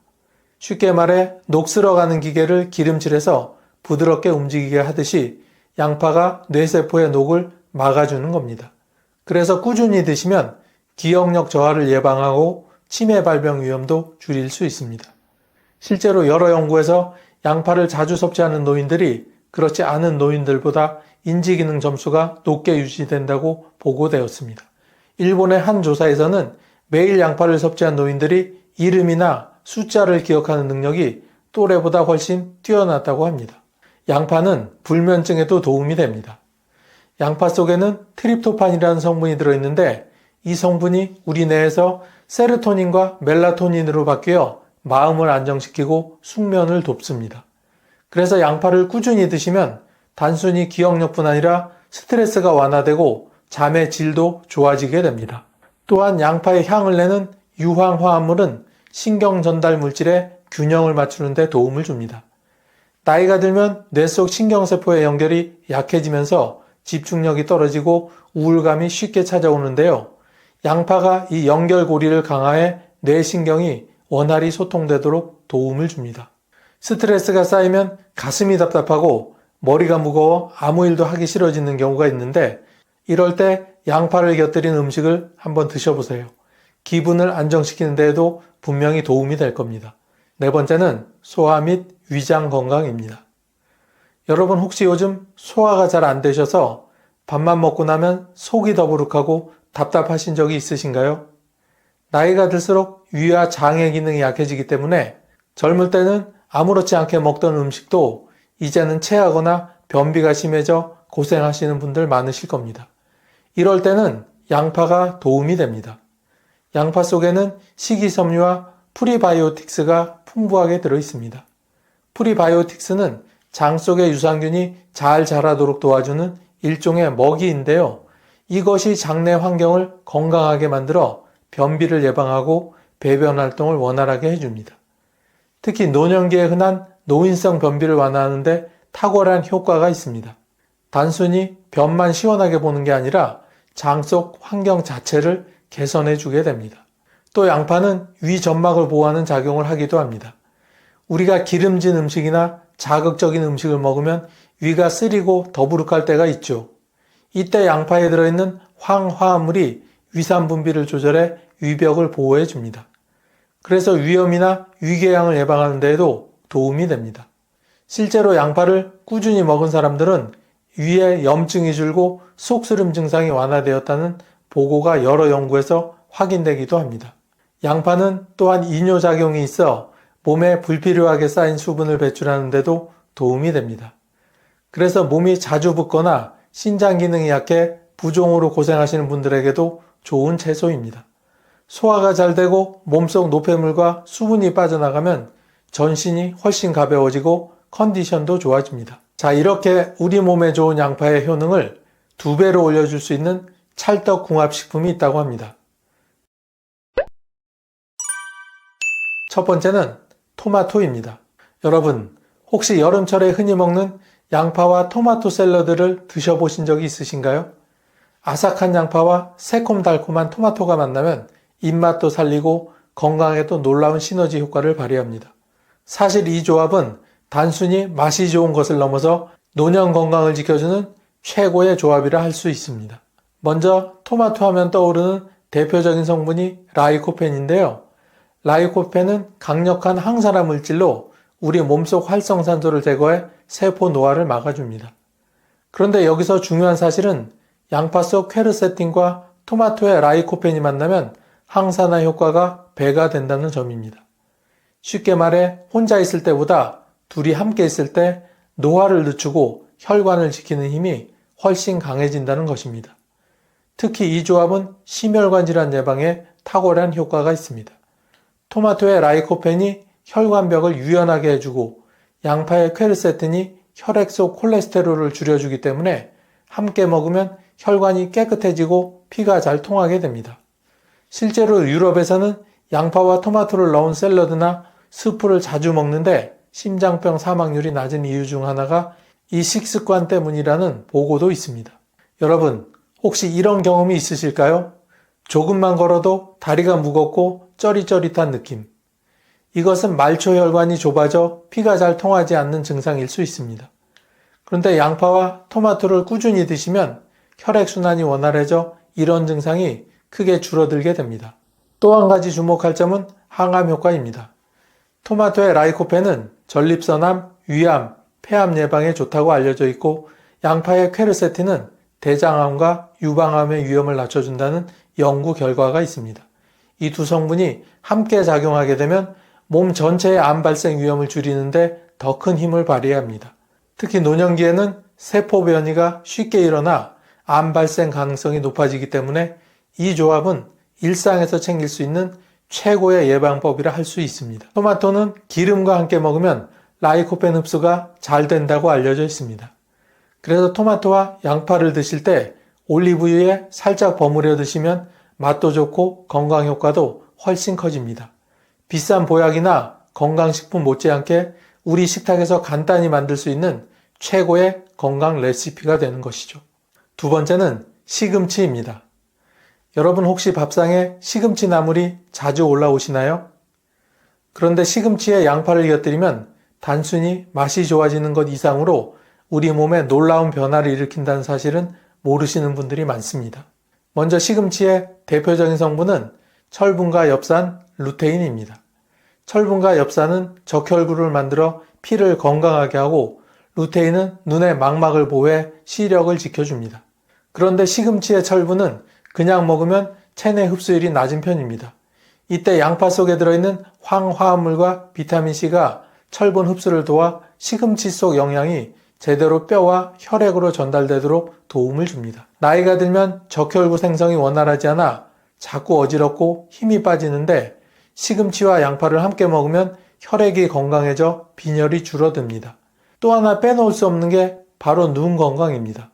쉽게 말해 녹슬어가는 기계를 기름칠해서 부드럽게 움직이게 하듯이 양파가 뇌세포의 녹을 막아주는 겁니다. 그래서 꾸준히 드시면 기억력 저하를 예방하고 치매 발병 위험도 줄일 수 있습니다. 실제로 여러 연구에서 양파를 자주 섭취하는 노인들이 그렇지 않은 노인들보다 인지기능 점수가 높게 유지된다고 보고되었습니다. 일본의 한 조사에서는 매일 양파를 섭취한 노인들이 이름이나 숫자를 기억하는 능력이 또래보다 훨씬 뛰어났다고 합니다. 양파는 불면증에도 도움이 됩니다. 양파 속에는 트립토판이라는 성분이 들어있는데 이 성분이 우리 뇌에서 세로토닌과 멜라토닌으로 바뀌어 마음을 안정시키고 숙면을 돕습니다. 그래서 양파를 꾸준히 드시면 단순히 기억력뿐 아니라 스트레스가 완화되고 잠의 질도 좋아지게 됩니다. 또한 양파의 향을 내는 유황화합물은 신경 전달 물질의 균형을 맞추는 데 도움을 줍니다. 나이가 들면 뇌 속 신경세포의 연결이 약해지면서 집중력이 떨어지고 우울감이 쉽게 찾아오는데요. 양파가 이 연결고리를 강화해 뇌신경이 원활히 소통되도록 도움을 줍니다. 스트레스가 쌓이면 가슴이 답답하고 머리가 무거워 아무 일도 하기 싫어지는 경우가 있는데 이럴 때 양파를 곁들인 음식을 한번 드셔보세요. 기분을 안정시키는 데에도 분명히 도움이 될 겁니다. 네 번째는 소화 및 위장 건강입니다. 여러분 혹시 요즘 소화가 잘 안 되셔서 밥만 먹고 나면 속이 더부룩하고 답답하신 적이 있으신가요? 나이가 들수록 위와 장의 기능이 약해지기 때문에 젊을 때는 아무렇지 않게 먹던 음식도 이제는 체하거나 변비가 심해져 고생하시는 분들 많으실 겁니다. 이럴 때는 양파가 도움이 됩니다. 양파 속에는 식이섬유와 프리바이오틱스가 풍부하게 들어있습니다. 프리바이오틱스는 장 속의 유산균이 잘 자라도록 도와주는 일종의 먹이인데요. 이것이 장내 환경을 건강하게 만들어 변비를 예방하고 배변 활동을 원활하게 해줍니다. 특히 노년기에 흔한 노인성 변비를 완화하는 데 탁월한 효과가 있습니다. 단순히 변만 시원하게 보는 게 아니라 장 속 환경 자체를 개선해 주게 됩니다. 또 양파는 위 점막을 보호하는 작용을 하기도 합니다. 우리가 기름진 음식이나 자극적인 음식을 먹으면 위가 쓰리고 더부룩할 때가 있죠. 이때 양파에 들어있는 황화합물이 위산 분비를 조절해 위벽을 보호해 줍니다. 그래서 위염이나 위궤양을 예방하는 데에도 도움이 됩니다. 실제로 양파를 꾸준히 먹은 사람들은 위에 염증이 줄고 속쓰림 증상이 완화되었다는 보고가 여러 연구에서 확인되기도 합니다. 양파는 또한 이뇨작용이 있어 몸에 불필요하게 쌓인 수분을 배출하는 데도 도움이 됩니다. 그래서 몸이 자주 붓거나 신장 기능이 약해 부종으로 고생하시는 분들에게도 좋은 채소입니다. 소화가 잘 되고 몸속 노폐물과 수분이 빠져나가면 전신이 훨씬 가벼워지고 컨디션도 좋아집니다. 자, 이렇게 우리 몸에 좋은 양파의 효능을 2배로 올려줄 수 있는 찰떡궁합식품이 있다고 합니다. 첫 번째는 토마토입니다. 여러분, 혹시 여름철에 흔히 먹는 양파와 토마토 샐러드를 드셔보신 적이 있으신가요? 아삭한 양파와 새콤달콤한 토마토가 만나면 입맛도 살리고 건강에도 놀라운 시너지 효과를 발휘합니다. 사실 이 조합은 단순히 맛이 좋은 것을 넘어서 노년 건강을 지켜주는 최고의 조합이라 할 수 있습니다. 먼저 토마토 하면 떠오르는 대표적인 성분이 라이코펜인데요. 라이코펜은 강력한 항산화 물질로 우리 몸속 활성산소를 제거해 세포 노화를 막아줍니다. 그런데 여기서 중요한 사실은 양파 속 퀘르세틴과 토마토의 라이코펜이 만나면 항산화 효과가 배가 된다는 점입니다. 쉽게 말해 혼자 있을 때보다 둘이 함께 있을 때 노화를 늦추고 혈관을 지키는 힘이 훨씬 강해진다는 것입니다. 특히 이 조합은 심혈관 질환 예방에 탁월한 효과가 있습니다. 토마토의 라이코펜이 혈관벽을 유연하게 해주고 양파의 퀘르세틴이 혈액 속 콜레스테롤을 줄여주기 때문에 함께 먹으면 혈관이 깨끗해지고 피가 잘 통하게 됩니다. 실제로 유럽에서는 양파와 토마토를 넣은 샐러드나 스프를 자주 먹는데 심장병 사망률이 낮은 이유 중 하나가 이 식습관 때문이라는 보고도 있습니다. 여러분, 혹시 이런 경험이 있으실까요? 조금만 걸어도 다리가 무겁고 쩌릿쩌릿한 느낌. 이것은 말초혈관이 좁아져 피가 잘 통하지 않는 증상일 수 있습니다. 그런데 양파와 토마토를 꾸준히 드시면 혈액순환이 원활해져 이런 증상이 크게 줄어들게 됩니다. 또 한 가지 주목할 점은 항암 효과입니다. 토마토의 라이코펜은 전립선암, 위암, 폐암 예방에 좋다고 알려져 있고 양파의 퀘르세틴은 대장암과 유방암의 위험을 낮춰준다는 연구 결과가 있습니다. 이 두 성분이 함께 작용하게 되면 몸 전체의 암 발생 위험을 줄이는데 더 큰 힘을 발휘합니다. 특히 노년기에는 세포 변이가 쉽게 일어나 암 발생 가능성이 높아지기 때문에 이 조합은 일상에서 챙길 수 있는 최고의 예방법이라 할 수 있습니다. 토마토는 기름과 함께 먹으면 라이코펜 흡수가 잘 된다고 알려져 있습니다. 그래서 토마토와 양파를 드실 때 올리브유에 살짝 버무려 드시면 맛도 좋고 건강 효과도 훨씬 커집니다. 비싼 보약이나 건강식품 못지않게 우리 식탁에서 간단히 만들 수 있는 최고의 건강 레시피가 되는 것이죠. 두 번째는 시금치입니다. 여러분 혹시 밥상에 시금치 나물이 자주 올라오시나요? 그런데 시금치에 양파를 곁들이면 단순히 맛이 좋아지는 것 이상으로 우리 몸에 놀라운 변화를 일으킨다는 사실은 모르시는 분들이 많습니다. 먼저 시금치의 대표적인 성분은 철분과 엽산, 루테인입니다. 철분과 엽산은 적혈구를 만들어 피를 건강하게 하고 루테인은 눈의 망막을 보호해 시력을 지켜줍니다. 그런데 시금치의 철분은 그냥 먹으면 체내 흡수율이 낮은 편입니다. 이때 양파 속에 들어있는 황화합물과 비타민C가 철분 흡수를 도와 시금치 속 영양이 제대로 뼈와 혈액으로 전달되도록 도움을 줍니다. 나이가 들면 적혈구 생성이 원활하지 않아 자꾸 어지럽고 힘이 빠지는데 시금치와 양파를 함께 먹으면 혈액이 건강해져 빈혈이 줄어듭니다. 또 하나 빼놓을 수 없는 게 바로 눈 건강입니다.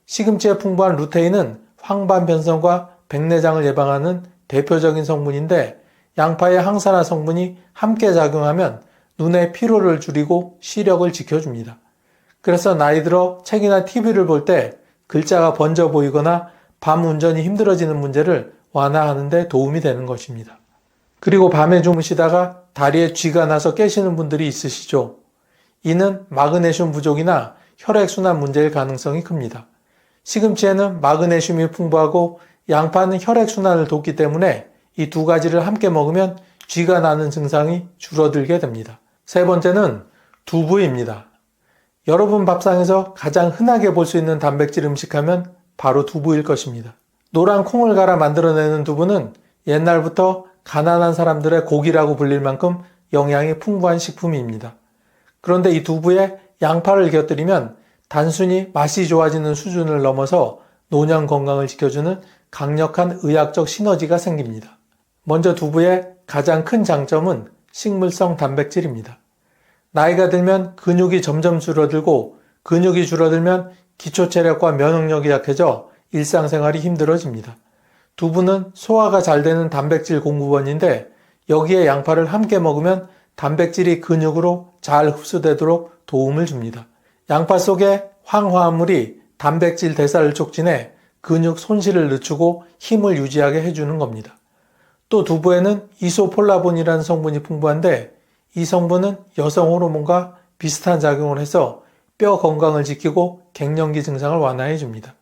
시금치에 풍부한 루테인은 황반변성과 백내장을 예방하는 대표적인 성분인데 양파의 항산화 성분이 함께 작용하면 눈의 피로를 줄이고 시력을 지켜줍니다. 그래서 나이 들어 책이나 TV를 볼 때 글자가 번져 보이거나 밤 운전이 힘들어지는 문제를 완화하는 데 도움이 되는 것입니다. 그리고 밤에 주무시다가 다리에 쥐가 나서 깨시는 분들이 있으시죠? 이는 마그네슘 부족이나 혈액순환 문제일 가능성이 큽니다. 시금치에는 마그네슘이 풍부하고 양파는 혈액순환을 돕기 때문에 이 두 가지를 함께 먹으면 쥐가 나는 증상이 줄어들게 됩니다. 세 번째는 두부입니다. 여러분 밥상에서 가장 흔하게 볼 수 있는 단백질 음식하면 바로 두부일 것입니다. 노란 콩을 갈아 만들어내는 두부는 옛날부터 가난한 사람들의 고기라고 불릴 만큼 영양이 풍부한 식품입니다. 그런데 이 두부에 양파를 곁들이면 단순히 맛이 좋아지는 수준을 넘어서 노년 건강을 지켜주는 강력한 의학적 시너지가 생깁니다. 먼저 두부의 가장 큰 장점은 식물성 단백질입니다. 나이가 들면 근육이 점점 줄어들고 근육이 줄어들면 기초체력과 면역력이 약해져 일상생활이 힘들어집니다. 두부는 소화가 잘 되는 단백질 공급원인데 여기에 양파를 함께 먹으면 단백질이 근육으로 잘 흡수되도록 도움을 줍니다. 양파 속의 황화합물이 단백질 대사를 촉진해 근육 손실을 늦추고 힘을 유지하게 해주는 겁니다. 또 두부에는 이소폴라본이라는 성분이 풍부한데 이 성분은 여성 호르몬과 비슷한 작용을 해서 뼈 건강을 지키고 갱년기 증상을 완화해 줍니다.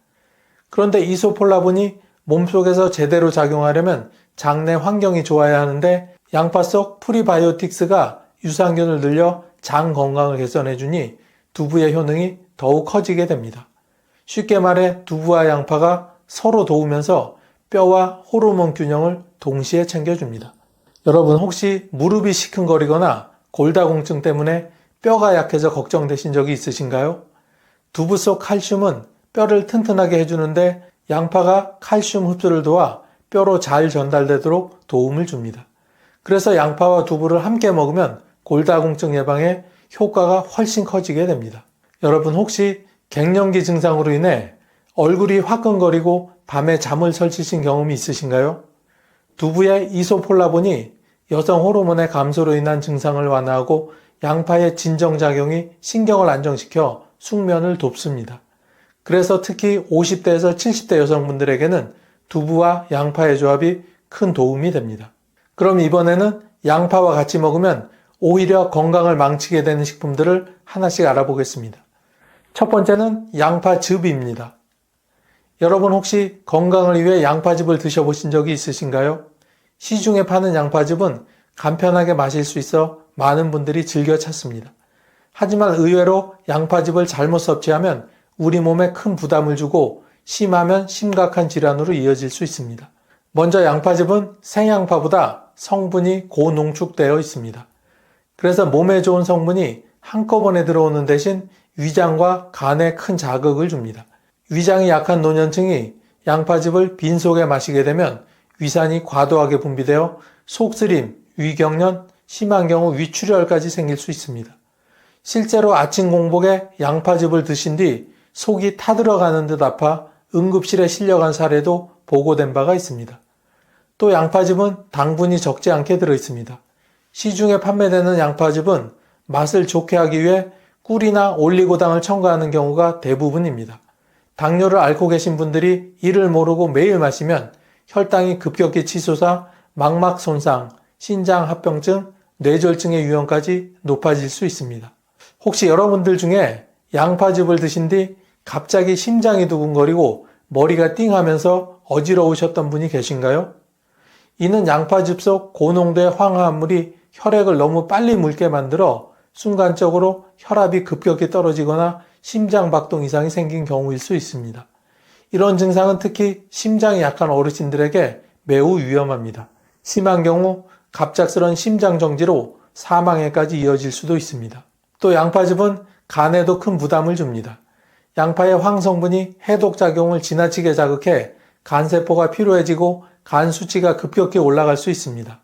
그런데 이소폴라본이 몸속에서 제대로 작용하려면 장내 환경이 좋아야 하는데 양파 속 프리바이오틱스가 유산균을 늘려 장 건강을 개선해 주니 두부의 효능이 더욱 커지게 됩니다. 쉽게 말해 두부와 양파가 서로 도우면서 뼈와 호르몬 균형을 동시에 챙겨줍니다. 여러분 혹시 무릎이 시큰거리거나 골다공증 때문에 뼈가 약해져 걱정되신 적이 있으신가요? 두부 속 칼슘은 뼈를 튼튼하게 해주는데 양파가 칼슘 흡수를 도와 뼈로 잘 전달되도록 도움을 줍니다. 그래서 양파와 두부를 함께 먹으면 골다공증 예방에 효과가 훨씬 커지게 됩니다. 여러분 혹시 갱년기 증상으로 인해 얼굴이 화끈거리고 밤에 잠을 설치신 경험이 있으신가요? 두부의 이소폴라본이 여성 호르몬의 감소로 인한 증상을 완화하고 양파의 진정작용이 신경을 안정시켜 숙면을 돕습니다. 그래서 특히 50대에서 70대 여성분들에게는 두부와 양파의 조합이 큰 도움이 됩니다. 그럼 이번에는 양파와 같이 먹으면 오히려 건강을 망치게 되는 식품들을 하나씩 알아보겠습니다. 첫 번째는 양파즙입니다. 여러분 혹시 건강을 위해 양파즙을 드셔보신 적이 있으신가요? 시중에 파는 양파즙은 간편하게 마실 수 있어 많은 분들이 즐겨 찾습니다. 하지만 의외로 양파즙을 잘못 섭취하면 우리 몸에 큰 부담을 주고 심하면 심각한 질환으로 이어질 수 있습니다. 먼저 양파즙은 생양파보다 성분이 고농축되어 있습니다. 그래서 몸에 좋은 성분이 한꺼번에 들어오는 대신 위장과 간에 큰 자극을 줍니다. 위장이 약한 노년층이 양파즙을 빈속에 마시게 되면 위산이 과도하게 분비되어 속쓰림, 위경련, 심한 경우 위출혈까지 생길 수 있습니다. 실제로 아침 공복에 양파즙을 드신 뒤 속이 타들어가는 듯 아파 응급실에 실려간 사례도 보고된 바가 있습니다. 또 양파즙은 당분이 적지 않게 들어있습니다. 시중에 판매되는 양파즙은 맛을 좋게 하기 위해 꿀이나 올리고당을 첨가하는 경우가 대부분입니다. 당뇨를 앓고 계신 분들이 이를 모르고 매일 마시면 혈당이 급격히 치솟아 망막 손상, 신장 합병증, 뇌졸중의 위험까지 높아질 수 있습니다. 혹시 여러분들 중에 양파즙을 드신 뒤 갑자기 심장이 두근거리고 머리가 띵하면서 어지러우셨던 분이 계신가요? 이는 양파즙 속 고농도의 황화합물이 혈액을 너무 빨리 묽게 만들어 순간적으로 혈압이 급격히 떨어지거나 심장박동 이상이 생긴 경우일 수 있습니다. 이런 증상은 특히 심장이 약한 어르신들에게 매우 위험합니다. 심한 경우 갑작스런 심장정지로 사망에까지 이어질 수도 있습니다. 또 양파즙은 간에도 큰 부담을 줍니다. 양파의 황성분이 해독작용을 지나치게 자극해 간세포가 피로해지고 간 수치가 급격히 올라갈 수 있습니다.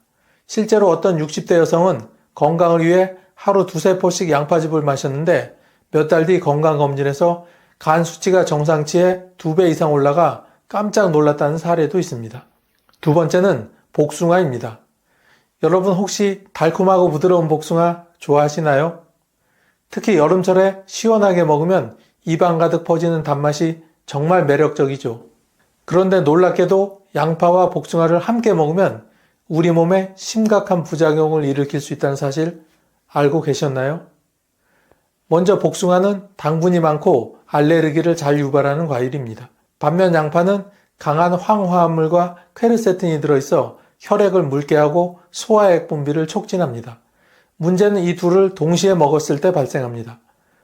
실제로 어떤 60대 여성은 건강을 위해 하루 2-3포씩 양파즙을 마셨는데 몇 달 뒤 건강검진에서 간 수치가 정상치의 2배 이상 올라가 깜짝 놀랐다는 사례도 있습니다. 두 번째는 복숭아입니다. 여러분 혹시 달콤하고 부드러운 복숭아 좋아하시나요? 특히 여름철에 시원하게 먹으면 입안 가득 퍼지는 단맛이 정말 매력적이죠. 그런데 놀랍게도 양파와 복숭아를 함께 먹으면 우리 몸에 심각한 부작용을 일으킬 수 있다는 사실 알고 계셨나요? 먼저 복숭아는 당분이 많고 알레르기를 잘 유발하는 과일입니다. 반면 양파는 강한 황화합물과 퀘르세틴이 들어있어 혈액을 묽게 하고 소화액 분비를 촉진합니다. 문제는 이 둘을 동시에 먹었을 때 발생합니다.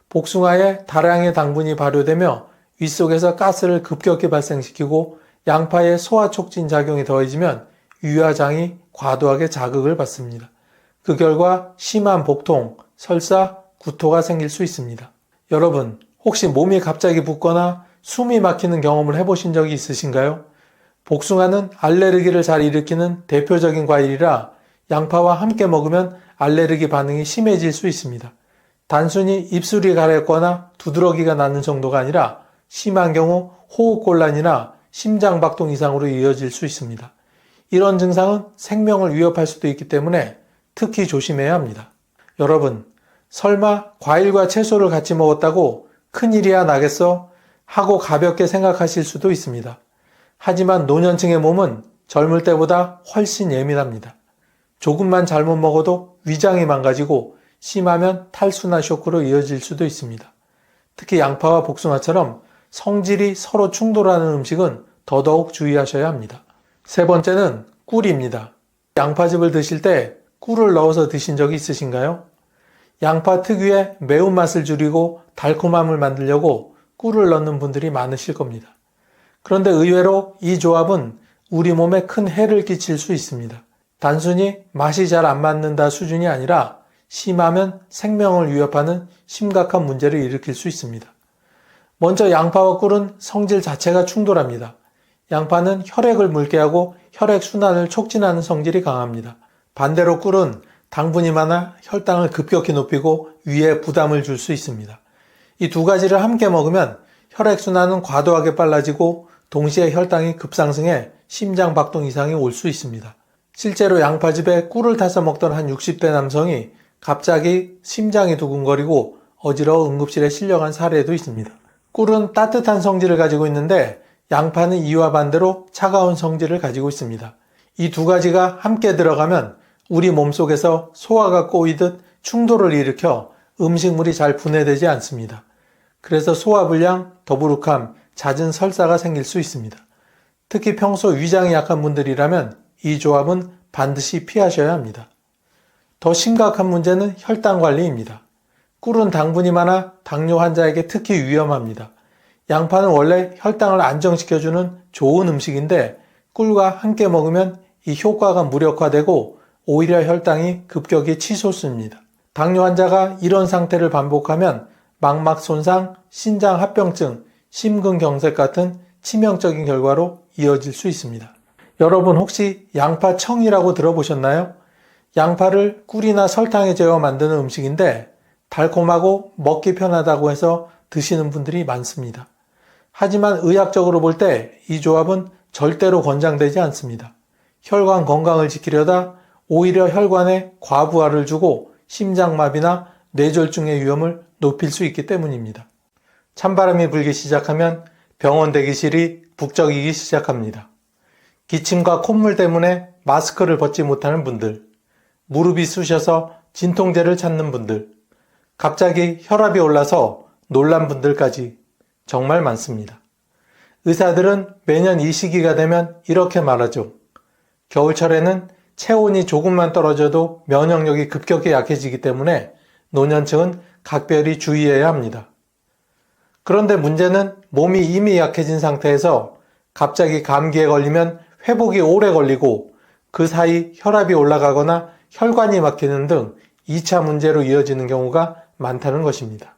복숭아에 다량의 당분이 발효되며 윗속에서 가스를 급격히 발생시키고 양파의 소화 촉진 작용이 더해지면 유화장이 과도하게 자극을 받습니다. 그 결과 심한 복통, 설사, 구토가 생길 수 있습니다. 여러분, 혹시 몸이 갑자기 붓거나 숨이 막히는 경험을 해보신 적이 있으신가요? 복숭아는 알레르기를 잘 일으키는 대표적인 과일이라 양파와 함께 먹으면 알레르기 반응이 심해질 수 있습니다. 단순히 입술이 가렵거나 두드러기가 나는 정도가 아니라 심한 경우 호흡곤란이나 심장박동 이상으로 이어질 수 있습니다. 이런 증상은 생명을 위협할 수도 있기 때문에 특히 조심해야 합니다. 여러분, 설마 과일과 채소를 같이 먹었다고 큰일이야 나겠어? 하고 가볍게 생각하실 수도 있습니다. 하지만 노년층의 몸은 젊을 때보다 훨씬 예민합니다. 조금만 잘못 먹어도 위장이 망가지고 심하면 탈수나 쇼크로 이어질 수도 있습니다. 특히 양파와 복숭아처럼 성질이 서로 충돌하는 음식은 더더욱 주의하셔야 합니다. 세 번째는 꿀입니다. 양파즙을 드실 때 꿀을 넣어서 드신 적이 있으신가요? 양파 특유의 매운맛을 줄이고 달콤함을 만들려고 꿀을 넣는 분들이 많으실 겁니다. 그런데 의외로 이 조합은 우리 몸에 큰 해를 끼칠 수 있습니다. 단순히 맛이 잘 안 맞는다 수준이 아니라 심하면 생명을 위협하는 심각한 문제를 일으킬 수 있습니다. 먼저 양파와 꿀은 성질 자체가 충돌합니다. 양파는 혈액을 묽게 하고 혈액순환을 촉진하는 성질이 강합니다. 반대로 꿀은 당분이 많아 혈당을 급격히 높이고 위에 부담을 줄 수 있습니다. 이 두 가지를 함께 먹으면 혈액순환은 과도하게 빨라지고 동시에 혈당이 급상승해 심장박동 이상이 올 수 있습니다. 실제로 양파즙에 꿀을 타서 먹던 한 60대 남성이 갑자기 심장이 두근거리고 어지러워 응급실에 실려간 사례도 있습니다. 꿀은 따뜻한 성질을 가지고 있는데 양파는 이와 반대로 차가운 성질을 가지고 있습니다. 이 두 가지가 함께 들어가면 우리 몸속에서 소화가 꼬이듯 충돌을 일으켜 음식물이 잘 분해되지 않습니다. 그래서 소화불량, 더부룩함, 잦은 설사가 생길 수 있습니다. 특히 평소 위장이 약한 분들이라면 이 조합은 반드시 피하셔야 합니다. 더 심각한 문제는 혈당 관리입니다. 꿀은 당분이 많아 당뇨 환자에게 특히 위험합니다. 양파는 원래 혈당을 안정시켜주는 좋은 음식인데 꿀과 함께 먹으면 이 효과가 무력화되고 오히려 혈당이 급격히 치솟습니다. 당뇨 환자가 이런 상태를 반복하면 망막 손상, 신장 합병증, 심근경색 같은 치명적인 결과로 이어질 수 있습니다. 여러분 혹시 양파청이라고 들어보셨나요? 양파를 꿀이나 설탕에 재워 만드는 음식인데 달콤하고 먹기 편하다고 해서 드시는 분들이 많습니다. 하지만 의학적으로 볼 때 이 조합은 절대로 권장되지 않습니다. 혈관 건강을 지키려다 오히려 혈관에 과부하를 주고 심장마비나 뇌졸중의 위험을 높일 수 있기 때문입니다. 찬바람이 불기 시작하면 병원 대기실이 북적이기 시작합니다. 기침과 콧물 때문에 마스크를 벗지 못하는 분들, 무릎이 쑤셔서 진통제를 찾는 분들, 갑자기 혈압이 올라서 놀란 분들까지 정말 많습니다. 의사들은 매년 이 시기가 되면 이렇게 말하죠. 겨울철에는 체온이 조금만 떨어져도 면역력이 급격히 약해지기 때문에 노년층은 각별히 주의해야 합니다. 그런데 문제는 몸이 이미 약해진 상태에서 갑자기 감기에 걸리면 회복이 오래 걸리고 그 사이 혈압이 올라가거나 혈관이 막히는 등 2차 문제로 이어지는 경우가 많다는 것입니다.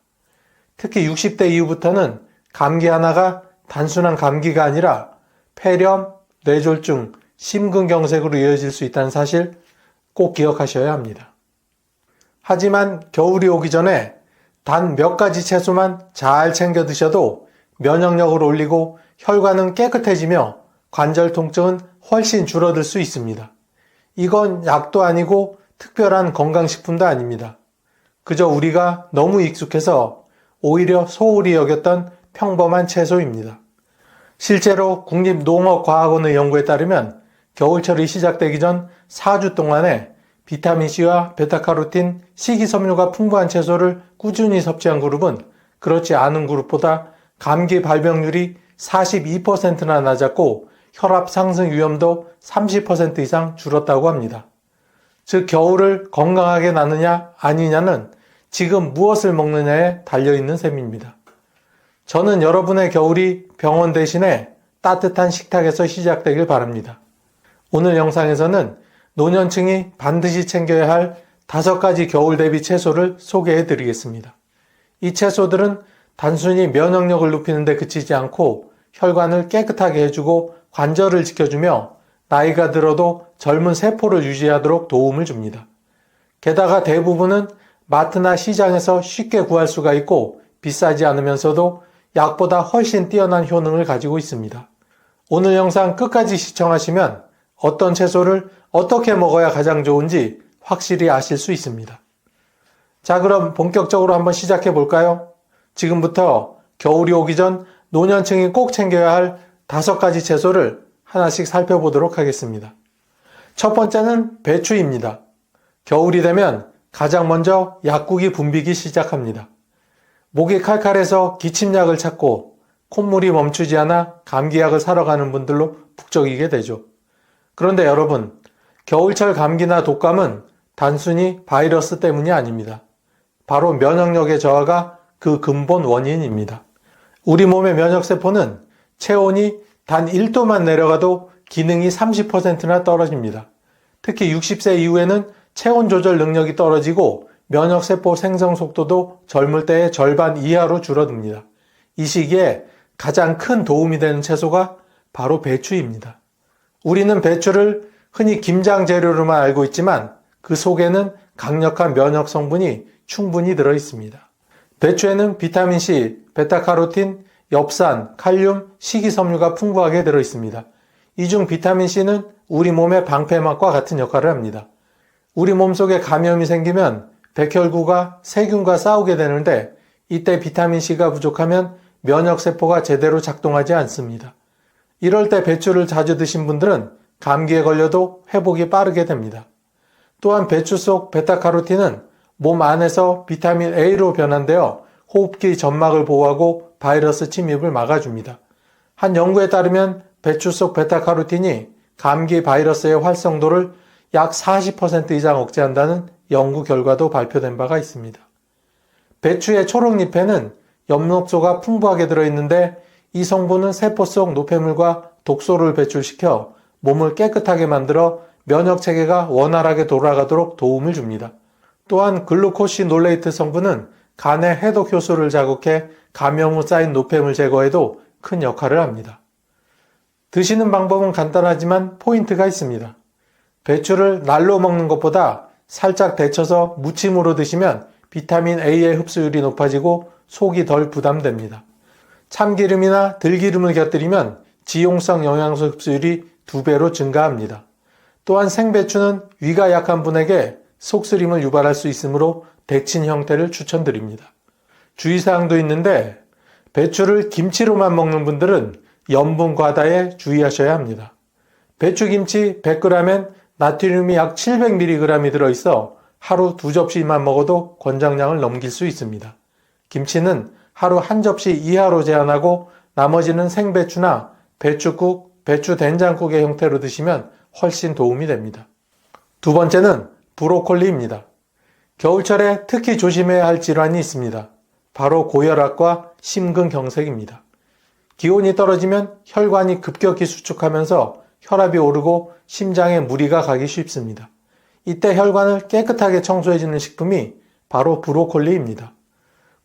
특히 60대 이후부터는 감기 하나가 단순한 감기가 아니라 폐렴, 뇌졸중, 심근경색으로 이어질 수 있다는 사실 꼭 기억하셔야 합니다. 하지만 겨울이 오기 전에 단 몇 가지 채소만 잘 챙겨 드셔도 면역력을 올리고 혈관은 깨끗해지며 관절 통증은 훨씬 줄어들 수 있습니다. 이건 약도 아니고 특별한 건강식품도 아닙니다. 그저 우리가 너무 익숙해서 오히려 소홀히 여겼던 평범한 채소입니다. 실제로 국립농업과학원의 연구에 따르면 겨울철이 시작되기 전 4주 동안에 비타민C와 베타카로틴, 식이섬유가 풍부한 채소를 꾸준히 섭취한 그룹은 그렇지 않은 그룹보다 감기 발병률이 42%나 낮았고 혈압 상승 위험도 30% 이상 줄었다고 합니다. 즉 겨울을 건강하게 나느냐 아니냐는 지금 무엇을 먹느냐에 달려있는 셈입니다. 저는 여러분의 겨울이 병원 대신에 따뜻한 식탁에서 시작되길 바랍니다. 오늘 영상에서는 노년층이 반드시 챙겨야 할 5가지 겨울 대비 채소를 소개해 드리겠습니다. 이 채소들은 단순히 면역력을 높이는 데 그치지 않고 혈관을 깨끗하게 해주고 관절을 지켜주며 나이가 들어도 젊은 세포를 유지하도록 도움을 줍니다. 게다가 대부분은 마트나 시장에서 쉽게 구할 수가 있고 비싸지 않으면서도 약보다 훨씬 뛰어난 효능을 가지고 있습니다. 오늘 영상 끝까지 시청하시면 어떤 채소를 어떻게 먹어야 가장 좋은지 확실히 아실 수 있습니다. 자, 그럼 본격적으로 한번 시작해 볼까요? 지금부터 겨울이 오기 전 노년층이 꼭 챙겨야 할 5가지 채소를 하나씩 살펴보도록 하겠습니다. 첫 번째는 배추입니다. 겨울이 되면 가장 먼저 약국이 붐비기 시작합니다. 목이 칼칼해서 기침약을 찾고 콧물이 멈추지 않아 감기약을 사러 가는 분들로 북적이게 되죠. 그런데 여러분, 겨울철 감기나 독감은 단순히 바이러스 때문이 아닙니다. 바로 면역력의 저하가 그 근본 원인입니다. 우리 몸의 면역세포는 체온이 단 1도만 내려가도 기능이 30%나 떨어집니다. 특히 60세 이후에는 체온 조절 능력이 떨어지고 면역세포 생성 속도도 젊을 때의 절반 이하로 줄어듭니다. 이 시기에 가장 큰 도움이 되는 채소가 바로 배추입니다. 우리는 배추를 흔히 김장 재료로만 알고 있지만 그 속에는 강력한 면역 성분이 충분히 들어 있습니다. 배추에는 비타민C, 베타카로틴, 엽산, 칼륨, 식이섬유가 풍부하게 들어 있습니다. 이 중 비타민C는 우리 몸의 방패막과 같은 역할을 합니다. 우리 몸속에 감염이 생기면 백혈구가 세균과 싸우게 되는데 이때 비타민C가 부족하면 면역세포가 제대로 작동하지 않습니다. 이럴 때 배추를 자주 드신 분들은 감기에 걸려도 회복이 빠르게 됩니다. 또한 배추 속 베타카로틴은 몸 안에서 비타민 A로 변환되어 호흡기 점막을 보호하고 바이러스 침입을 막아줍니다. 한 연구에 따르면 배추 속 베타카로틴이 감기 바이러스의 활성도를 약 40% 이상 억제한다는 연구 결과도 발표된 바가 있습니다. 배추의 초록잎에는 엽록소가 풍부하게 들어있는데 이 성분은 세포 속 노폐물과 독소를 배출시켜 몸을 깨끗하게 만들어 면역체계가 원활하게 돌아가도록 도움을 줍니다. 또한 글루코시놀레이트 성분은 간의 해독 효소를 자극해 감염 후 쌓인 노폐물 제거에도 큰 역할을 합니다. 드시는 방법은 간단하지만 포인트가 있습니다. 배추를 날로 먹는 것보다 살짝 데쳐서 무침으로 드시면 비타민 A의 흡수율이 높아지고 속이 덜 부담됩니다. 참기름이나 들기름을 곁들이면 지용성 영양소 흡수율이 2배로 증가합니다. 또한 생배추는 위가 약한 분에게 속쓰림을 유발할 수 있으므로 데친 형태를 추천드립니다. 주의사항도 있는데 배추를 김치로만 먹는 분들은 염분 과다에 주의하셔야 합니다. 배추김치 100g엔 나트륨이 약 700mg이 들어있어 하루 2접시만 먹어도 권장량을 넘길 수 있습니다. 김치는 하루 1접시 이하로 제한하고 나머지는 생배추나 배추국, 배추 된장국의 형태로 드시면 훨씬 도움이 됩니다. 두 번째는 브로콜리입니다. 겨울철에 특히 조심해야 할 질환이 있습니다. 바로 고혈압과 심근경색입니다. 기온이 떨어지면 혈관이 급격히 수축하면서 혈압이 오르고 심장에 무리가 가기 쉽습니다. 이때 혈관을 깨끗하게 청소해주는 식품이 바로 브로콜리입니다.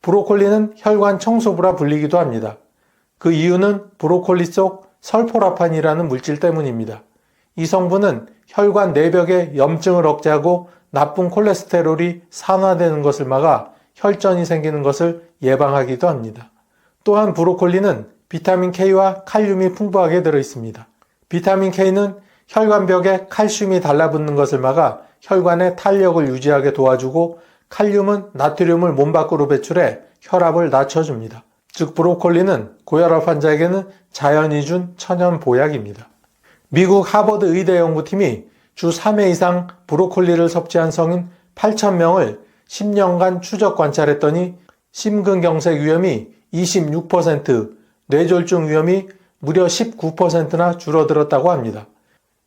브로콜리는 혈관 청소부라 불리기도 합니다. 그 이유는 브로콜리 속 설포라판이라는 물질 때문입니다. 이 성분은 혈관 내벽의 염증을 억제하고 나쁜 콜레스테롤이 산화되는 것을 막아 혈전이 생기는 것을 예방하기도 합니다. 또한 브로콜리는 비타민 K와 칼륨이 풍부하게 들어있습니다. 비타민 K는 혈관벽에 칼슘이 달라붙는 것을 막아 혈관의 탄력을 유지하게 도와주고 칼륨은 나트륨을 몸 밖으로 배출해 혈압을 낮춰줍니다. 즉 브로콜리는 고혈압 환자에게는 자연이 준 천연 보약입니다. 미국 하버드 의대 연구팀이 주 3회 이상 브로콜리를 섭취한 성인 8,000명을 10년간 추적 관찰했더니 심근경색 위험이 26%, 뇌졸중 위험이 무려 19%나 줄어들었다고 합니다.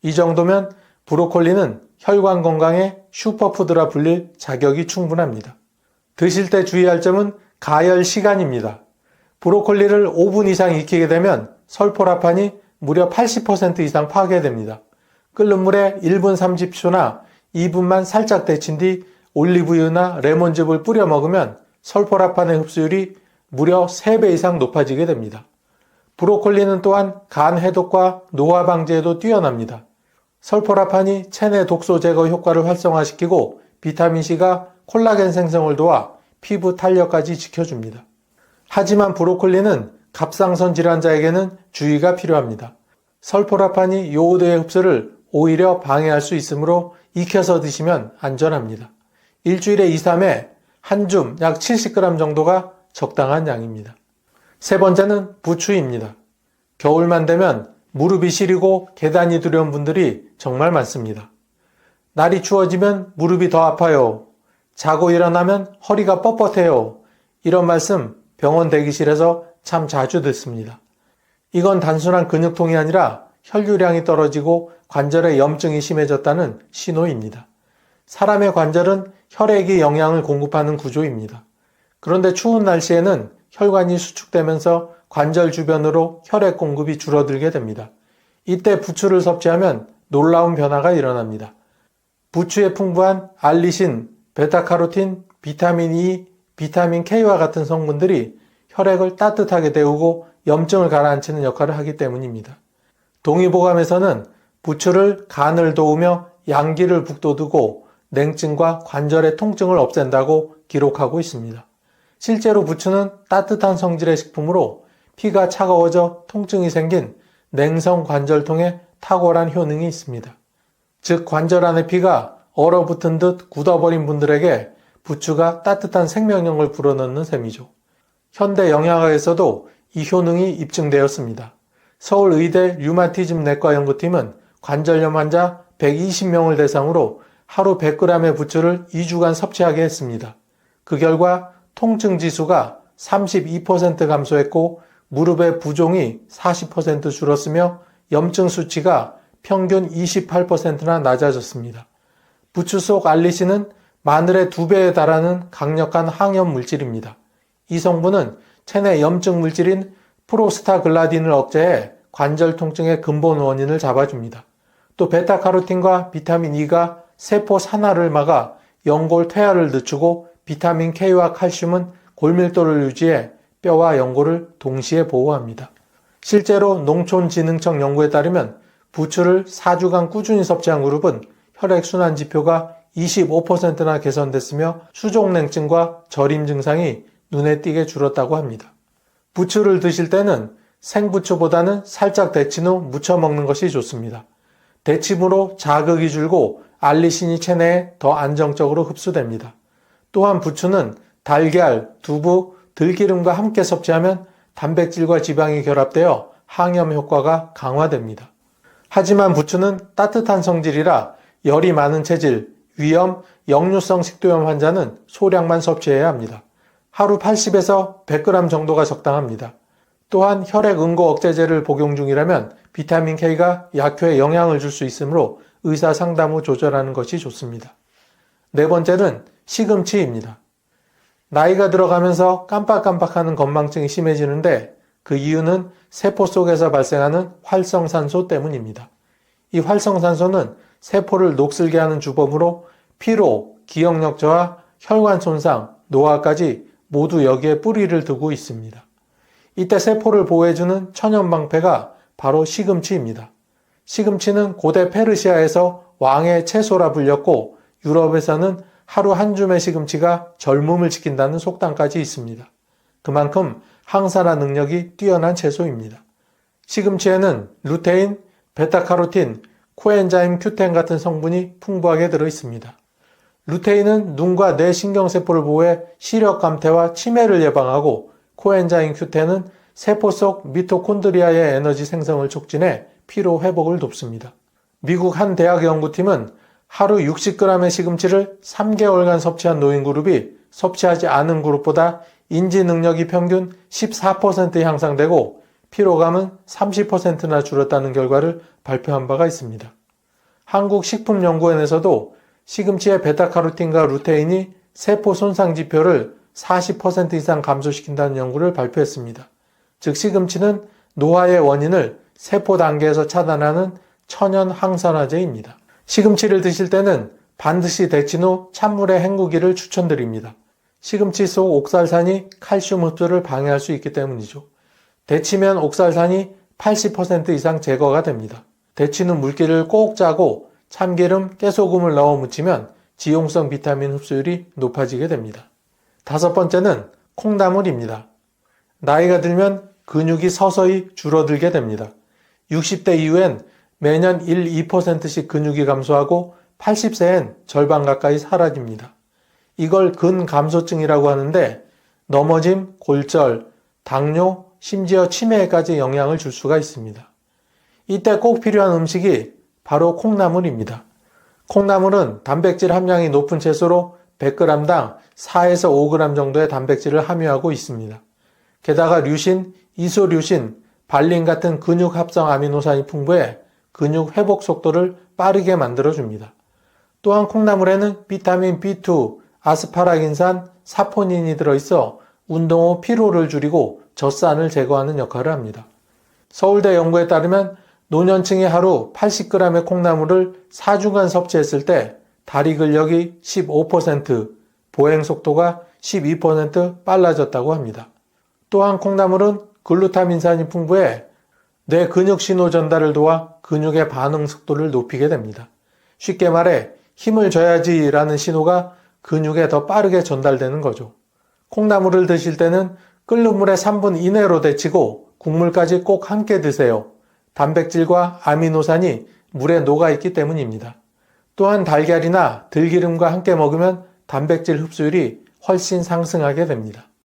이 정도면 브로콜리는 혈관 건강의 슈퍼푸드라 불릴 자격이 충분합니다. 드실 때 주의할 점은 가열 시간입니다. 브로콜리를 5분 이상 익히게 되면 설포라판이 무려 80% 이상 파괴됩니다. 끓는 물에 1분 30초나 2분만 살짝 데친 뒤 올리브유나 레몬즙을 뿌려 먹으면 설포라판의 흡수율이 무려 3배 이상 높아지게 됩니다. 브로콜리는 또한 간 해독과 노화 방지에도 뛰어납니다. 설포라판이 체내 독소 제거 효과를 활성화시키고 비타민C가 콜라겐 생성을 도와 피부 탄력까지 지켜줍니다. 하지만 브로콜리는 갑상선 질환자에게는 주의가 필요합니다. 설포라판이 요오드의 흡수를 오히려 방해할 수 있으므로 익혀서 드시면 안전합니다. 일주일에 2, 3회 한 줌 약 70g 정도가 적당한 양입니다. 세 번째는 부추입니다. 겨울만 되면 무릎이 시리고 계단이 두려운 분들이 정말 많습니다. 날이 추워지면 무릎이 더 아파요. 자고 일어나면 허리가 뻣뻣해요. 이런 말씀 병원 대기실에서 참 자주 듣습니다. 이건 단순한 근육통이 아니라 혈류량이 떨어지고 관절에 염증이 심해졌다는 신호입니다. 사람의 관절은 혈액이 영양을 공급하는 구조입니다. 그런데 추운 날씨에는 혈관이 수축되면서 관절 주변으로 혈액 공급이 줄어들게 됩니다. 이때 부추를 섭취하면 놀라운 변화가 일어납니다. 부추에 풍부한 알리신, 베타카로틴, 비타민 E, 비타민 K와 같은 성분들이 혈액을 따뜻하게 데우고 염증을 가라앉히는 역할을 하기 때문입니다. 동의보감에서는 부추를 간을 도우며 양기를 북돋우고 냉증과 관절의 통증을 없앤다고 기록하고 있습니다. 실제로 부추는 따뜻한 성질의 식품으로 피가 차가워져 통증이 생긴 냉성 관절통에 탁월한 효능이 있습니다. 즉 관절 안의 피가 얼어붙은 듯 굳어버린 분들에게 부추가 따뜻한 생명력을 불어넣는 셈이죠. 현대 영양학에서도 이 효능이 입증되었습니다. 서울의대 류마티즘 내과 연구팀은 관절염 환자 120명을 대상으로 하루 100g의 부추를 2주간 섭취하게 했습니다. 그 결과 통증 지수가 32% 감소했고 무릎의 부종이 40% 줄었으며 염증 수치가 평균 28%나 낮아졌습니다. 부추 속 알리신은 마늘의 2배에 달하는 강력한 항염 물질입니다. 이 성분은 체내 염증 물질인 프로스타글라딘을 억제해 관절 통증의 근본 원인을 잡아줍니다. 또 베타카로틴과 비타민 E가 세포 산화를 막아 연골 퇴화를 늦추고 비타민 K와 칼슘은 골밀도를 유지해 뼈와 연골을 동시에 보호합니다. 실제로 농촌진흥청 연구에 따르면 부추를 4주간 꾸준히 섭취한 그룹은 혈액순환 지표가 25%나 개선됐으며 수족냉증과 저림 증상이 눈에 띄게 줄었다고 합니다. 부추를 드실 때는 생부추보다는 살짝 데친 후 무쳐 먹는 것이 좋습니다. 데침으로 자극이 줄고 알리신이 체내에 더 안정적으로 흡수됩니다. 또한 부추는 달걀, 두부, 들기름과 함께 섭취하면 단백질과 지방이 결합되어 항염 효과가 강화됩니다. 하지만 부추는 따뜻한 성질이라 열이 많은 체질, 위염, 역류성 식도염 환자는 소량만 섭취해야 합니다. 하루 80에서 100g 정도가 적당합니다. 또한 혈액 응고 억제제를 복용 중이라면 비타민 K가 약효에 영향을 줄 수 있으므로 의사 상담 후 조절하는 것이 좋습니다. 네 번째는 시금치입니다. 나이가 들어가면서 깜빡깜빡하는 건망증이 심해지는데 그 이유는 세포 속에서 발생하는 활성산소 때문입니다. 이 활성산소는 세포를 녹슬게 하는 주범으로 피로, 기억력 저하, 혈관 손상, 노화까지 모두 여기에 뿌리를 두고 있습니다. 이때 세포를 보호해주는 천연방패가 바로 시금치입니다. 시금치는 고대 페르시아에서 왕의 채소라 불렸고 유럽에서는 하루 한 줌의 시금치가 젊음을 지킨다는 속담까지 있습니다. 그만큼 항산화 능력이 뛰어난 채소입니다. 시금치에는 루테인, 베타카로틴, 코엔자임 Q10 같은 성분이 풍부하게 들어 있습니다. 루테인은 눈과 뇌 신경세포를 보호해 시력 감퇴와 치매를 예방하고 코엔자임 Q10은 세포 속 미토콘드리아의 에너지 생성을 촉진해 피로 회복을 돕습니다. 미국 한 대학 연구팀은 하루 60g의 시금치를 3개월간 섭취한 노인 그룹이 섭취하지 않은 그룹보다 인지 능력이 평균 14% 향상되고 피로감은 30%나 줄었다는 결과를 발표한 바가 있습니다. 한국식품연구원에서도 시금치의 베타카로틴과 루테인이 세포 손상 지표를 40% 이상 감소시킨다는 연구를 발표했습니다. 즉 시금치는 노화의 원인을 세포 단계에서 차단하는 천연 항산화제입니다. 시금치를 드실 때는 반드시 데친 후 찬물에 헹구기를 추천드립니다. 시금치 속 옥살산이 칼슘 흡수를 방해할 수 있기 때문이죠. 데치면 옥살산이 80% 이상 제거가 됩니다. 데친 후 물기를 꼭 짜고 참기름, 깨소금을 넣어 무치면 지용성 비타민 흡수율이 높아지게 됩니다. 다섯 번째는 콩나물입니다. 나이가 들면 근육이 서서히 줄어들게 됩니다. 60대 이후엔 매년 1-2%씩 근육이 감소하고 80세엔 절반 가까이 사라집니다. 이걸 근감소증이라고 하는데 넘어짐, 골절, 당뇨, 심지어 치매에까지 영향을 줄 수가 있습니다. 이때 꼭 필요한 음식이 바로 콩나물입니다. 콩나물은 단백질 함량이 높은 채소로 100g당 4에서 5g 정도의 단백질을 함유하고 있습니다. 게다가 류신, 이소류신, 발린 같은 근육 합성 아미노산이 풍부해 근육 회복 속도를 빠르게 만들어줍니다. 또한 콩나물에는 비타민 B2, 아스파라긴산, 사포닌이 들어있어 운동 후 피로를 줄이고 젖산을 제거하는 역할을 합니다. 서울대 연구에 따르면 노년층이 하루 80g의 콩나물을 4주간 섭취했을 때 다리 근력이 15%, 보행 속도가 12% 빨라졌다고 합니다. 또한 콩나물은 글루타민산이 풍부해 뇌 근육 신호 전달을 도와 근육의 반응 속도를 높이게 됩니다. 쉽게 말해 힘을 줘야지라는 신호가 근육에 더 빠르게 전달되는 거죠. 콩나물을 드실 때는 끓는 물에 3분 이내로 데치고 국물까지 꼭 함께 드세요. 단백질과 아미노산이 물에 녹아있기 때문입니다. 또한 달걀이나 들기름과 함께 먹으면 단백질 흡수율이 훨씬 상승하게 됩니다.